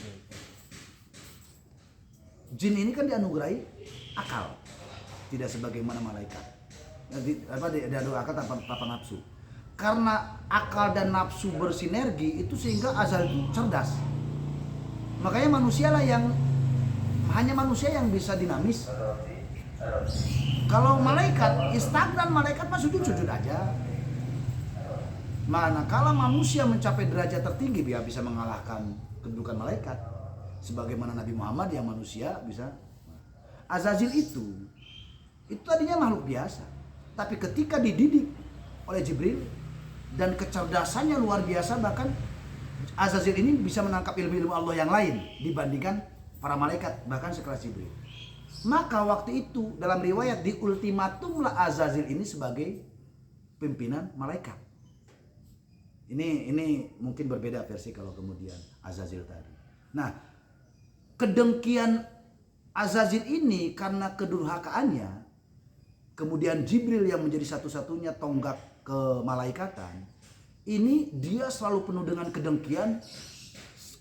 Jin ini kan dianugerahi akal, tidak sebagaimana malaikat. Dia ada akal tanpa nafsu. Karena akal dan nafsu bersinergi itu sehingga Azal itu cerdas. Makanya hanya manusia yang bisa dinamis. Kalau malaikat, istagnan malaikat mah sujud aja. Manakala manusia mencapai derajat tertinggi, dia bisa mengalahkan kedudukan malaikat. Sebagaimana Nabi Muhammad yang manusia bisa. Azazil itu tadinya makhluk biasa. Tapi ketika dididik oleh Jibril dan kecerdasannya luar biasa, bahkan Azazil ini bisa menangkap ilmu-ilmu Allah yang lain dibandingkan para malaikat, bahkan sekelas Jibril. Maka waktu itu dalam riwayat di ultimatumlah Azazil ini sebagai pimpinan malaikat. Ini mungkin berbeda versi kalau kemudian Azazil tadi. Nah, kedengkian Azazil ini karena kedurhakaannya, kemudian Jibril yang menjadi satu-satunya tonggak kemalaikatan, ini dia selalu penuh dengan kedengkian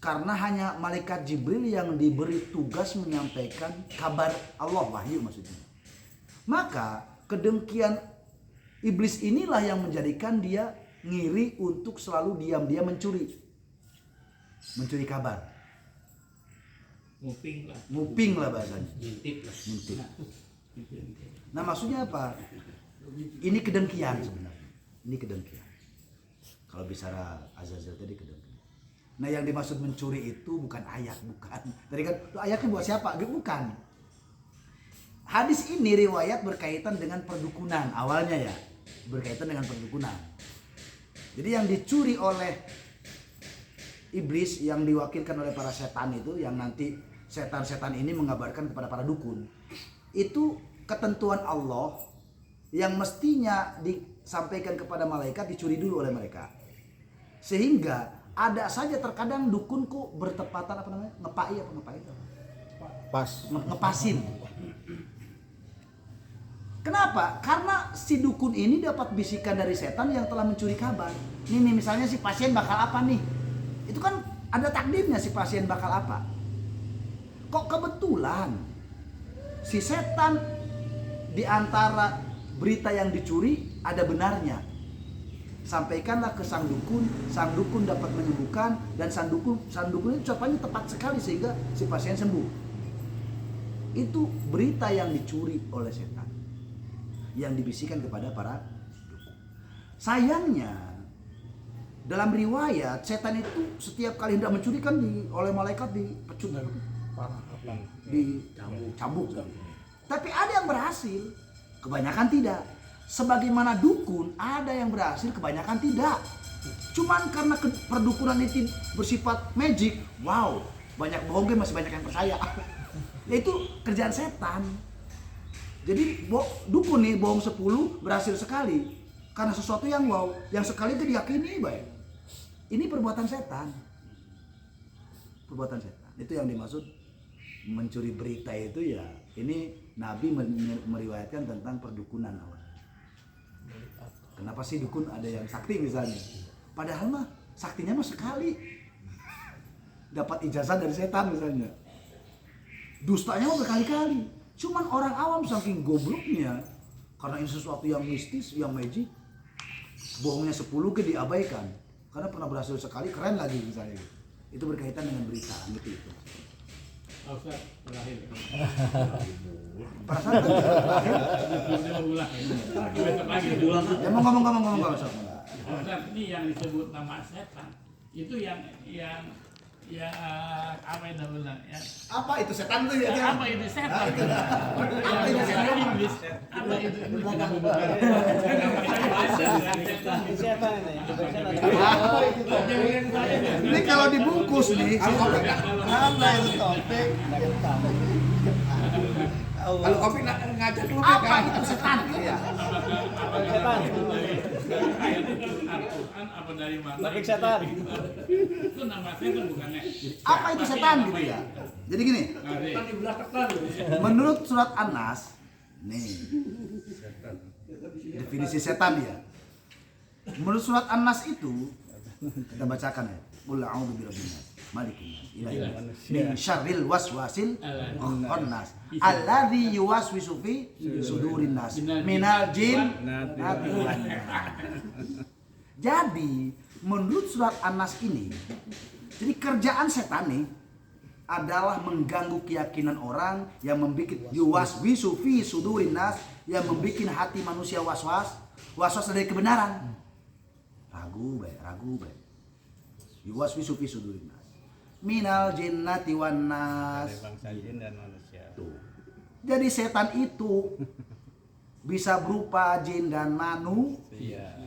karena hanya malaikat Jibril yang diberi tugas menyampaikan kabar Allah, wahyu maksudnya. Maka kedengkian iblis inilah yang menjadikan dia ngiri untuk selalu diam-diam mencuri kabar. Nguping lah bahasanya. Ngintip. Nah maksudnya apa? Ini kedengkian sebenarnya. Ini kedengkian. Kalau bicara Azazil tadi kedengkian. Nah yang dimaksud mencuri itu bukan ayat, bukan. Tadi kan ayatnya buat siapa? Bukan. Hadis ini riwayat berkaitan dengan perdukunan awalnya ya. Berkaitan dengan perdukunan. Jadi yang dicuri oleh iblis yang diwakilkan oleh para setan itu, yang nanti setan-setan ini mengabarkan kepada para dukun, itu ketentuan Allah yang mestinya disampaikan kepada malaikat dicuri dulu oleh mereka. Sehingga ada saja terkadang dukunku bertepatan apa namanya? Ngepai itu. Pas. Ngepasin. Kenapa? Karena si dukun ini dapat bisikan dari setan yang telah mencuri kabar. Nih misalnya si pasien bakal apa nih? Itu kan ada takdirnya si pasien bakal apa. Kok kebetulan si setan di antara berita yang dicuri ada benarnya. Sampaikanlah ke sang dukun dapat menyembuhkan, dan sang dukun itu ucapannya tepat sekali sehingga si pasien sembuh. Itu berita yang dicuri oleh setan, yang dibisikkan kepada para dukun. Sayangnya dalam riwayat setan itu setiap kali hendak mencuri kan oleh malaikat dipecut, dicambuk. Tapi ada yang berhasil, kebanyakan tidak. Sebagaimana dukun, ada yang berhasil, kebanyakan tidak. Cuman karena perdukunan itu bersifat magic, wow, banyak bohongnya masih banyak yang percaya. Itu kerjaan setan. Jadi dukun nih bohong 10 berhasil sekali. Karena sesuatu yang wow, yang sekali itu diyakini baik. Ini perbuatan setan. Perbuatan setan. Itu yang dimaksud mencuri berita itu ya. Ini Nabi meriwayatkan tentang perdukunan awal. Kenapa sih dukun ada yang sakti misalnya? Padahal mah saktinya mah sekali. Dapat ijazah dari setan misalnya. Dustanya mah berkali-kali. Cuman orang awam saking gobloknya, karena ini sesuatu yang mistis, yang magic, bohongnya 10 ke diabaikan. Karena pernah berhasil sekali, keren lagi misalnya. Itu berkaitan dengan berita gitu itu. Ustaz, berakhir. Perasaan kan berakhir. Ya mau ngomong Ustaz. Ustaz, ini yang disebut nama setan itu yang apa yang bilang ya? Apa itu setan tuh ya? Apa itu setan? Apa itu setan? Iblis. Apa itu? Ini kalau dibungkus nih, Apa itu topik? Kalau kopi ngajak lu apa itu setan? Iya. Al-Quran apa dari mana? Topik setan. Itu nama setan bukannya. Apa itu setan gitu ya? Jadi gini, menurut surat An-Nas, nih definisi setan ya. Menurut surat An-Nas itu kita bacakan ya. Qul a'udzu birabbin nas, malikin nas, ilahin nas, min syarril waswasil khannas, alladzi yuwaswisu fi sudurin nas, minal jinnati wan nas. Jadi, menurut surat An-Nas ini, jadi kerjaan setan nih adalah mengganggu keyakinan orang, yang membuat yuwaswisu fi sudurin nas, yang membuat hati manusia was-was dari kebenaran. Ragu baik. Yuwaswisu fi sudurin nas, minal jinnati wan nas. Dari bangsa jin dan manusia. Tuh. Jadi setan itu bisa berupa jin dan Iya.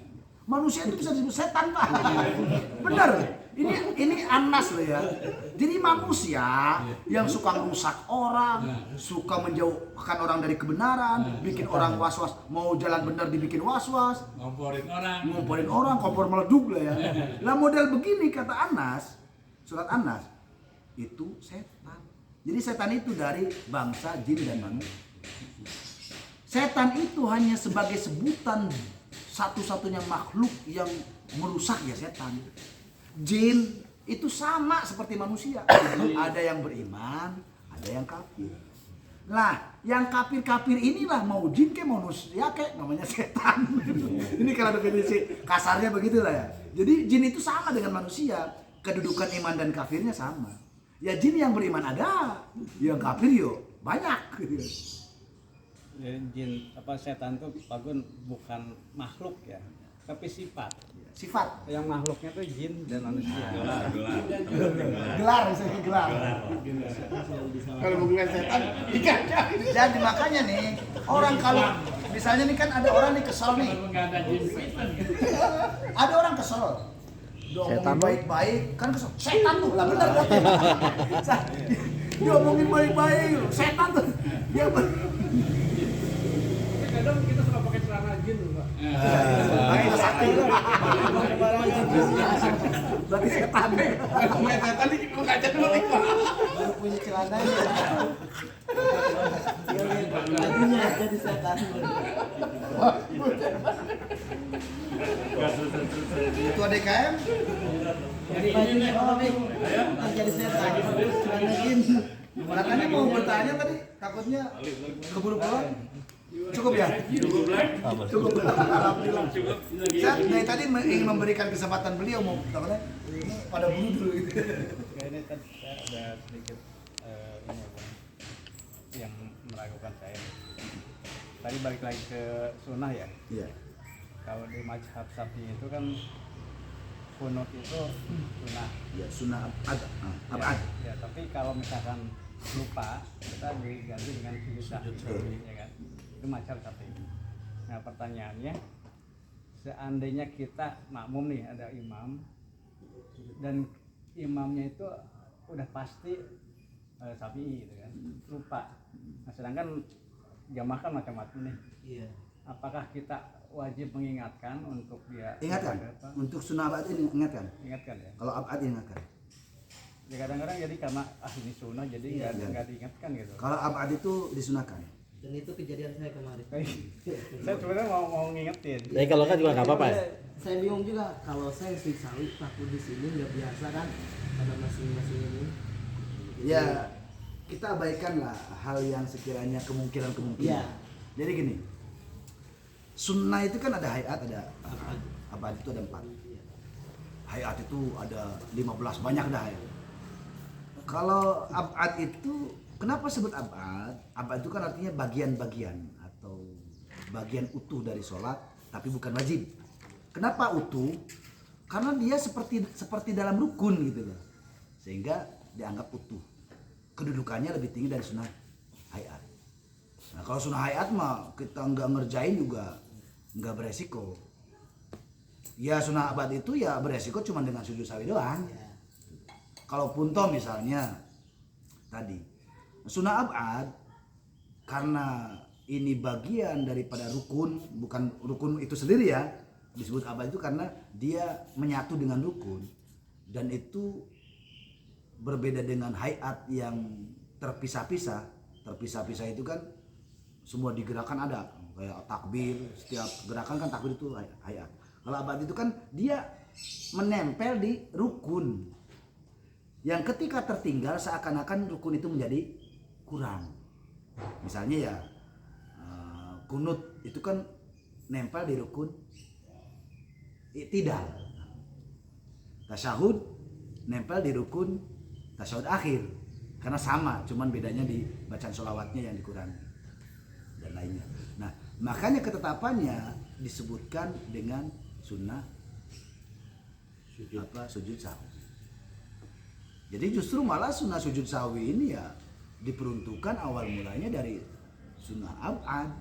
manusia itu bisa disebut setan Pak. Bener. Ini An-Nas loh ya. Jadi manusia yang suka merusak orang, suka menjauhkan orang dari kebenaran, bikin orang was-was, mau jalan benar dibikin was-was, ngomporin orang, kompor meleduk lah ya. Lah model begini kata An-Nas, surat An-Nas, itu setan. Jadi setan itu dari bangsa jin dan manusia. Setan itu hanya sebagai sebutan satu-satunya makhluk yang merusak ya setan. Jin itu sama seperti manusia. Ada yang beriman, ada yang kafir. Nah, yang kafir-kafir inilah mau jin ke manusia ke namanya setan. Ini kalau definisi kasarnya begitulah ya. Jadi jin itu sama dengan manusia, kedudukan iman dan kafirnya sama. Ya jin yang beriman ada, yang kafir yo banyak gitu. Jadi jin setan tuh Pagun bukan makhluk ya, tapi sifat. Sifat. Yang makhluknya tuh jin dan manusia. Gelar misalnya gelar. Kalau bukan setan, ikan. Jadi makanya nih, orang kalau misalnya nih kan ada orang nih kesel nih. Enggak ada jin setan. Ada orang kesel. Diomongin baik-baik, kan kesel. Setan tuh, lah bener kan? Diomongin baik-baik, setan tuh. Dia Kadang kita suka pakai celana jin loh, Pak. Berarti setan. Main setan ini kok ngajak dulu nih, Pak. Baru punya celananya. Lagunya jadi setan. Ketua DKM Jadi bajunya kalau jadi setan. Celananya. katanya mau bertanya tadi, takutnya keburu pulang. Cukup ya? Cukup. Alhamdulillah. Saya dari tadi ingin memberikan kesempatan beliau mau takutnya ini pada buru dulu gitu. Ini kan saya ada sedikit ini ya, Bang, yang meragukan saya. Tadi balik lagi ke sunnah ya. Iya. Kalau di mazhab Syafi'i itu kan kunut itu sunnah. Ya sunnah abad. Ya, tapi kalau misalkan lupa kita diganti dengan sujud ya kan. Itu mazhab Syafi'i. Nah, pertanyaannya seandainya kita makmum nih ada imam dan imamnya itu udah pasti Syafi'i gitu kan. Lupa. Nah, sedangkan jamaah kan macam-macam nih. Iya. Apakah kita wajib mengingatkan untuk dia Ingatkan. apa? Untuk sunnah abad ini ingatkan. Ingatkan ya. Kalau abad ingatkan. Ya kadang-kadang jadi karena ini sunnah jadi Iya. nggak diingatkan gitu. Kalau abad itu disunahkan. Dan itu kejadian saya kemarin. Saya sebenarnya mau ngingetin. Tapi kalau kan juga nggak apa-apa ya. Saya bingung juga kalau saya sih sawit takut di sini nggak biasa kan pada masing-masing ini. Ya kita abaikanlah hal yang sekiranya kemungkinan. Iya. Jadi gini. Sunnah itu kan ada hayat, ada abad itu ada 4. Hayat itu ada 15, banyak dah hayat. Kalau abad itu kenapa sebut abad? Abad itu kan artinya bagian-bagian atau bagian utuh dari sholat, tapi bukan wajib. Kenapa utuh? Karena dia seperti dalam rukun gitu loh, sehingga dianggap utuh. Kedudukannya lebih tinggi dari sunnah hayat. Nah kalau sunnah hayat mah kita nggak ngerjain juga nggak beresiko. Ya sunnah abad itu ya beresiko cuma dengan sujud sawi doang. Kalaupun toh misalnya tadi sunnah abad karena ini bagian daripada rukun, bukan rukun itu sendiri ya, disebut abad itu karena dia menyatu dengan rukun dan itu berbeda dengan hayat yang terpisah-pisah. Terpisah-pisah itu kan semua digerakkan ada kayak takbir, setiap gerakan kan takbir itu hayat. Kalau abad itu kan dia menempel di rukun yang ketika tertinggal seakan-akan rukun itu menjadi kurang. Misalnya ya kunut itu kan nempel di rukun i'tidal. Tasyahud nempel di rukun tasyahud akhir karena sama, cuman bedanya di bacaan sholawatnya yang dikurangi dan lainnya. Nah makanya ketetapannya disebutkan dengan sunnah sujud sahwi. Jadi justru malah sunnah sujud sahwi ini ya diperuntukkan awal mulanya dari sunnah abad,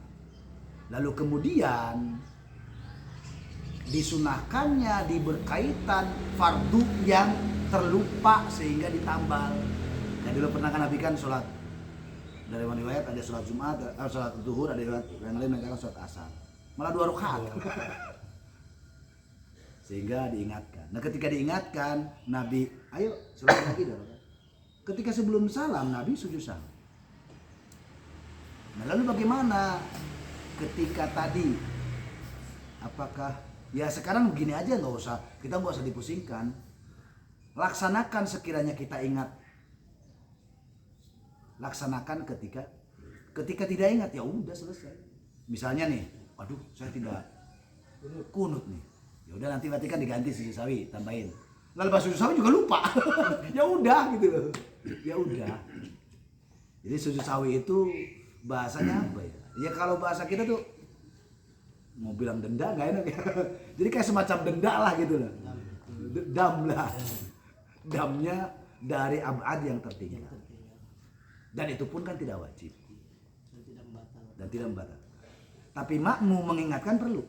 lalu kemudian disunahkannya diberkaitan fardu yang terlupa sehingga ditambal. Nah dulu pernah kan Nabi kan sholat dari riwayat ada sholat Jumat, sholat zuhur, ada yang lain mengatakan sholat asar, malah 2 rakaat. Sehingga diingatkan. Nah ketika diingatkan Nabi, ayo sholat lagi dah. Ketika sebelum salam Nabi sujud sahwi. Nah lalu bagaimana ketika tadi? Apakah ya sekarang begini aja, kita nggak usah dipusingkan. Laksanakan sekiranya kita ingat. Laksanakan ketika tidak ingat ya udah selesai. Misalnya nih, aduh saya tidak kunut nih. Ya udah nanti kan diganti sujud sahwi, tambahin. Lalu pas sujud sahwi juga lupa. Ya udah gitu loh. Ya udah. Jadi sujud sahwi itu bahasanya apa ya? Ya kalau bahasa kita tuh mau bilang denda nggak enak ya. Jadi kayak semacam denda lah gitu loh. Dam lah. Damnya dari abad yang tertinggal. Dan itu pun kan tidak wajib. Dan tidak membatalkan. Tapi makmum mengingatkan perlu.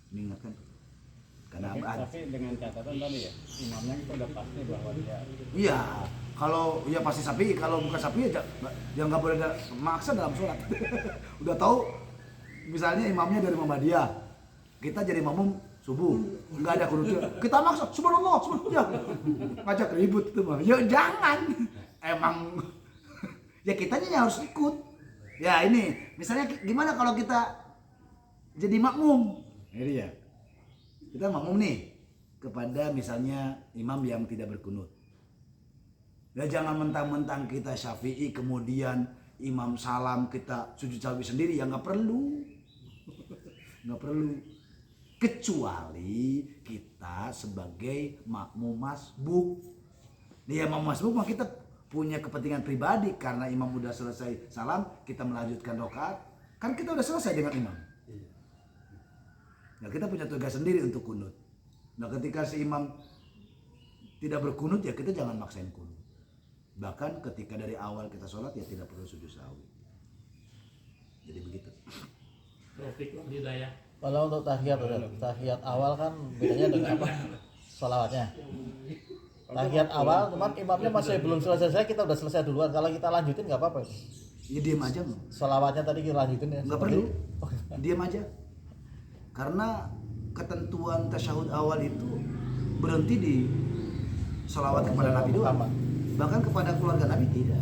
Mengingatkan perlu. Karena abad. Tapi dengan catatan tadi ya, imamnya itu udah pasti bahwa dia. Iya, kalau ya pasti sapi, kalau bukan sapi ya nggak boleh maksa dalam sholat. Udah tahu, misalnya imamnya dari Muhammadiyah, kita jadi makmum subuh nggak ada kunut, kita maksa subhanallah, ya ngajak ribut itu mah. Ya jangan, emang ya kitanya yang harus ikut. Ya ini misalnya gimana kalau kita jadi makmum, ini ya kita makmum nih kepada misalnya imam yang tidak berkunut. Ya jangan mentang-mentang kita Syafi'i kemudian imam salam kita sujud sahwi sendiri, ya nggak perlu. Nggak perlu, kecuali kita sebagai makmum masbuk. Dia makmum masbuk mah kita punya kepentingan pribadi karena imam udah selesai salam kita melanjutkan rakaat, kan kita udah selesai dengan imam. Nah kita punya tugas sendiri untuk kunut. Nah ketika si imam tidak berkunut ya kita jangan maksain kunut. Bahkan ketika dari awal kita sholat ya tidak perlu sujud sahwi. Jadi begitu. Topik hidayah. Kalau untuk tahiyat awal kan bedanya dengan apa? Sholawatnya. Tahiyat awal, cuman imamnya masih belum selesai, kita udah selesai duluan. Kalau kita lanjutin nggak apa-apa. Ya diam aja. Sholawatnya tadi kita lanjutin ya. Nggak perlu, diam aja. Karena ketentuan tasyahud awal itu berhenti di sholawat kepada Nabi doang. Bahkan kepada keluarga Nabi tidak.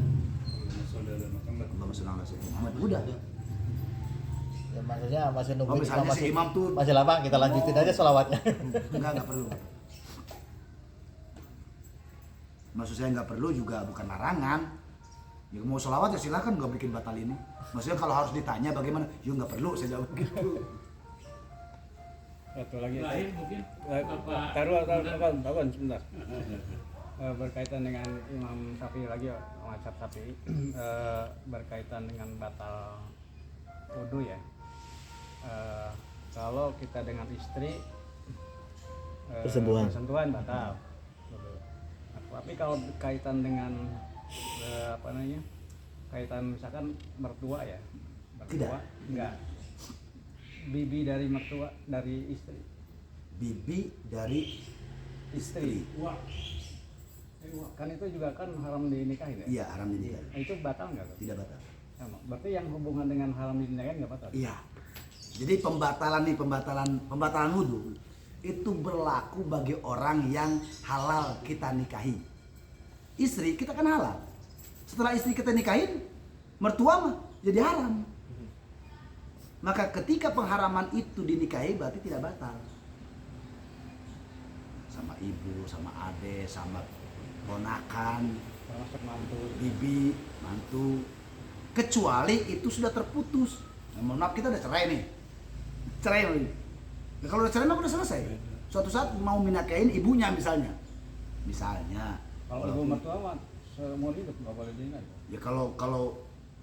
Allahumma sholli ala sayyidina Muhammad. Udah. Ya, maksudnya masih nunggu misalnya si imam tuh masih lama, kita lanjutin aja sholawatnya. Enggak perlu. Maksud saya nggak perlu juga bukan larangan. Ya mau sholawat ya silakan, nggak bikin batal ini. Maksudnya kalau harus ditanya bagaimana, ya nggak perlu, saya jawab gitu. Satu lagi. Terakhir mungkin Taruhan sebentar. Berkaitan dengan Imam Syafi'i lagi, mazhab Syafi'i, berkaitan dengan batal wudu ya. Kalau kita dengan istri bersentuhan batal. Tapi kalau berkaitan dengan kaitan misalkan mertua ya, Tidak. enggak. Bibi dari mertua dari istri. Bibi dari istri. Kan itu juga kan haram dinikahin ya? Iya, haram dinikahin. Nah, itu batal nggak? Tidak batal. Sama. Berarti yang hubungan dengan haram dinikahin nggak batal? Iya. Jadi pembatalan wudhu itu berlaku bagi orang yang halal kita nikahi. Istri kita kan halal. Setelah istri kita nikahin, mertua mah jadi haram. Maka ketika pengharaman itu dinikahi berarti tidak batal. Sama ibu, sama ade, sama ponakan, Termasuk mantu. bibi, mantu. Kecuali itu sudah terputus. Nah, mohon maaf kita udah cerai nih. Cerai nih. Nah, kalau udah cerai mah udah selesai. Suatu saat mau minakain ibunya misalnya. Kalau ibu mertua mah seumur hidup nggak boleh dinikahin. Ya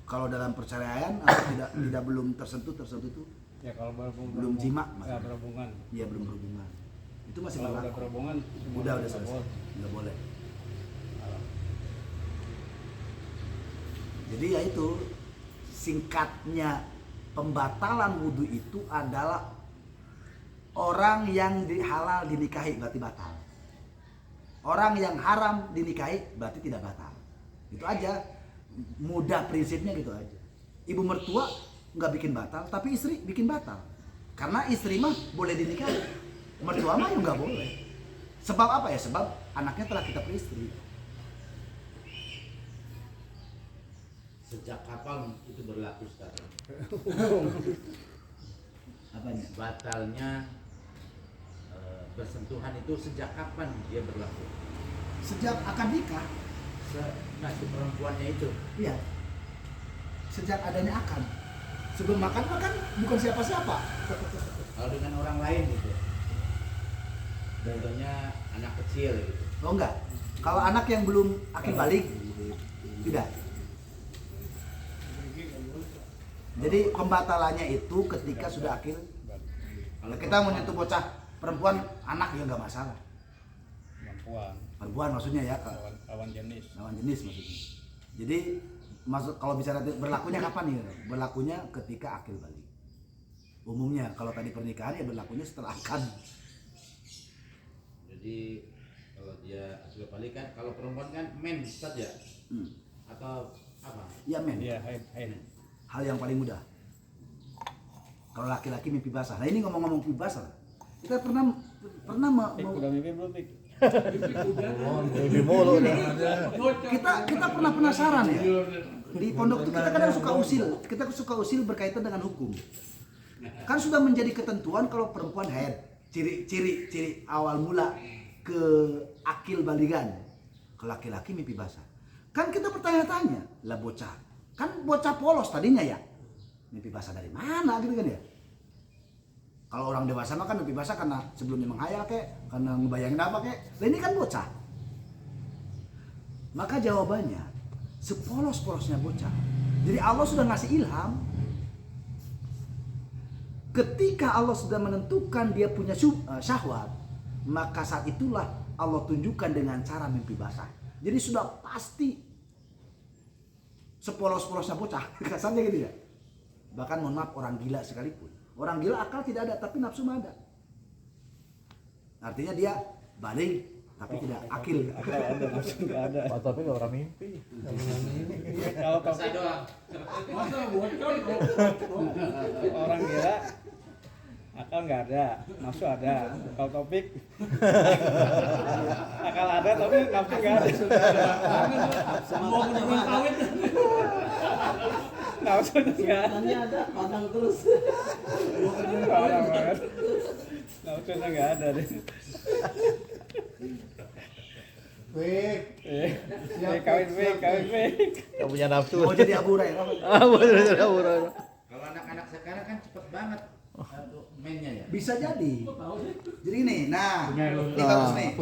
kalau dalam perceraian atau tidak belum tersentuh tuh Ya kalau belum jima ya, maksudnya. berhubungan. Iya belum berhubungan. Itu masih Kalau udah berlaku. berhubungan semua Udah nggak selesai. boleh. Nggak boleh. Jadi ya itu singkatnya pembatalan wudhu itu adalah orang yang halal dinikahi berarti batal. Orang yang haram dinikahi berarti tidak batal. Itu aja. Mudah prinsipnya gitu aja. Ibu mertua nggak bikin batal, tapi istri bikin batal. Karena istri mah boleh dinikahi, mertua mah nggak boleh. Sebab apa ya? Sebab anaknya telah kita peristri. Sejak kapan itu berlaku sekarang? Apanya? Batalnya bersentuhan itu sejak kapan dia berlaku? Sejak akad nikah. Nah, si perempuannya itu. Iya. Sejak adanya akad. Sebelum makan bukan siapa-siapa. Kalau dengan orang lain gitu. Contohnya anak kecil gitu. Oh enggak. Kalau anak yang belum akil balik tidak. Jadi pembatalannya itu ketika sudah akil. Kalau kita menyentuh bocah perempuan anak ya nggak masalah. Perempuan maksudnya ya, Lawan jenis. lawan jenis maksudnya. Jadi kalau bicara berlakunya kapan ya? Berlakunya ketika akil balik. Umumnya kalau tadi pernikahan ya berlakunya setelah akad. Jadi kalau dia akil balik kan, kalau perempuan kan men Ustaz ya? Atau apa? Ya men. Iya, haid. Hal yang paling mudah. Kalau laki-laki mimpi basah. Nah ini ngomong-ngomong mimpi basah. Kita pernah Udah mimpi belum, Pik? Mimpi mulu nih. kita pernah penasaran ya. Di pondok itu kita kadang suka usil berkaitan dengan hukum. Kan sudah menjadi ketentuan kalau perempuan haid, ciri awal mula ke akil baligan. Ke laki-laki mimpi basah. Kan kita bertanya-tanya, lah bocah. Kan bocah polos tadinya ya. Mimpi basah dari mana gitu kan ya? Kalau orang dewasa mah kan mimpi basah karena sebelumnya menghayal kek, karena ngebayangin apa kek. Lah ini kan bocah. Maka jawabannya sepolos-polosnya bocah. Jadi Allah sudah ngasih ilham. Ketika Allah sudah menentukan dia punya syahwat, maka saat itulah Allah tunjukkan dengan cara mimpi basah. Jadi sudah pasti sepolos-polosnya bocah. Kasarnya gitu ya. Bahkan mohon maaf orang gila sekalipun. Orang gila akal tidak ada tapi nafsu mah ada. Artinya dia baling tapi tidak akil. Akal ada, nafsu nggak ada. Pak Taufik nggak pernah mimpi. Kalau Saya doang. orang gila, akal nggak ada, nafsu ada. Kalau Topik, akal ada tapi nafsu nggak ada. Semua penerbangan kawin. Nafsu nggak ada. Tanya ada, pandang terus. Parah banget. Nafsu nggak ada deh. Kawin Pik. Gak punya nafsu. Mau jadi Abu Hurairah. Kalau anak-anak sekarang kan cepet banget mainnya ya. Bisa jadi. Jadi ini, nah, ini bagus nih.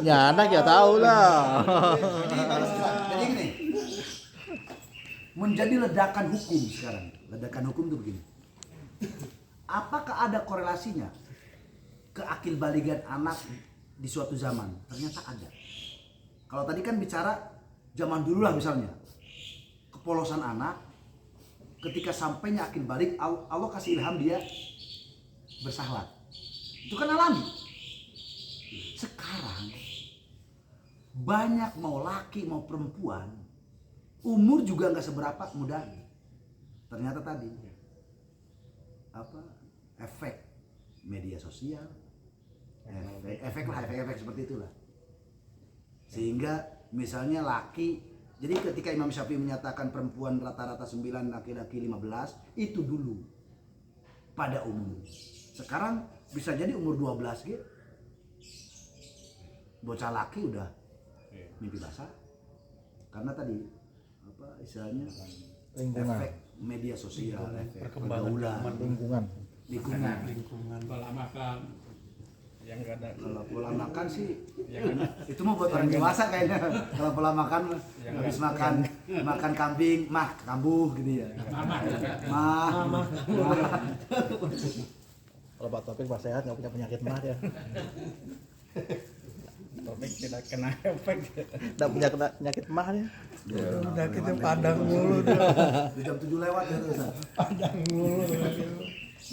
Ya anak ya tahu lah. Ini bagus juga. Jadi gini. Menjadi ledakan hukum sekarang. Ledakan hukum itu begini. Apakah ada korelasinya ke akil baligan anak di suatu zaman? Ternyata ada. Kalau tadi kan bicara zaman dulu lah misalnya. Kepolosan anak ketika sampainya akil balik Allah kasih ilham dia bersahwat. Itu kan alami. Sekarang banyak mau laki mau perempuan umur juga nggak seberapa mudah. Ternyata tadi efek media sosial, efek seperti itulah. Sehingga misalnya laki, jadi ketika Imam Syafi'i menyatakan perempuan rata-rata 9, laki-laki 15, itu dulu pada umum. Sekarang bisa jadi umur 12 gitu. Bocah laki udah mimpi basah. Karena tadi istilahnya Lingkungan. efek media sosial, efek Perkembangan pergaulan, Lingkungan. lingkungan. Pola makan. Yang nggak ada. Kalau pola makan sih itu mah buat orang dewasa kayaknya. Kalau pola makan habis makan kambing, kambuh gitu ya. Mah. Kalau Pak Taufik pas sehat nggak punya penyakit mah ya. Topik tidak kena efek. Nggak punya penyakit mah ya. Udah kita padang mulu. Di jam 7 lewat ya terus. Padang mulu.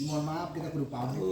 Mohon maaf kita kudu pamit.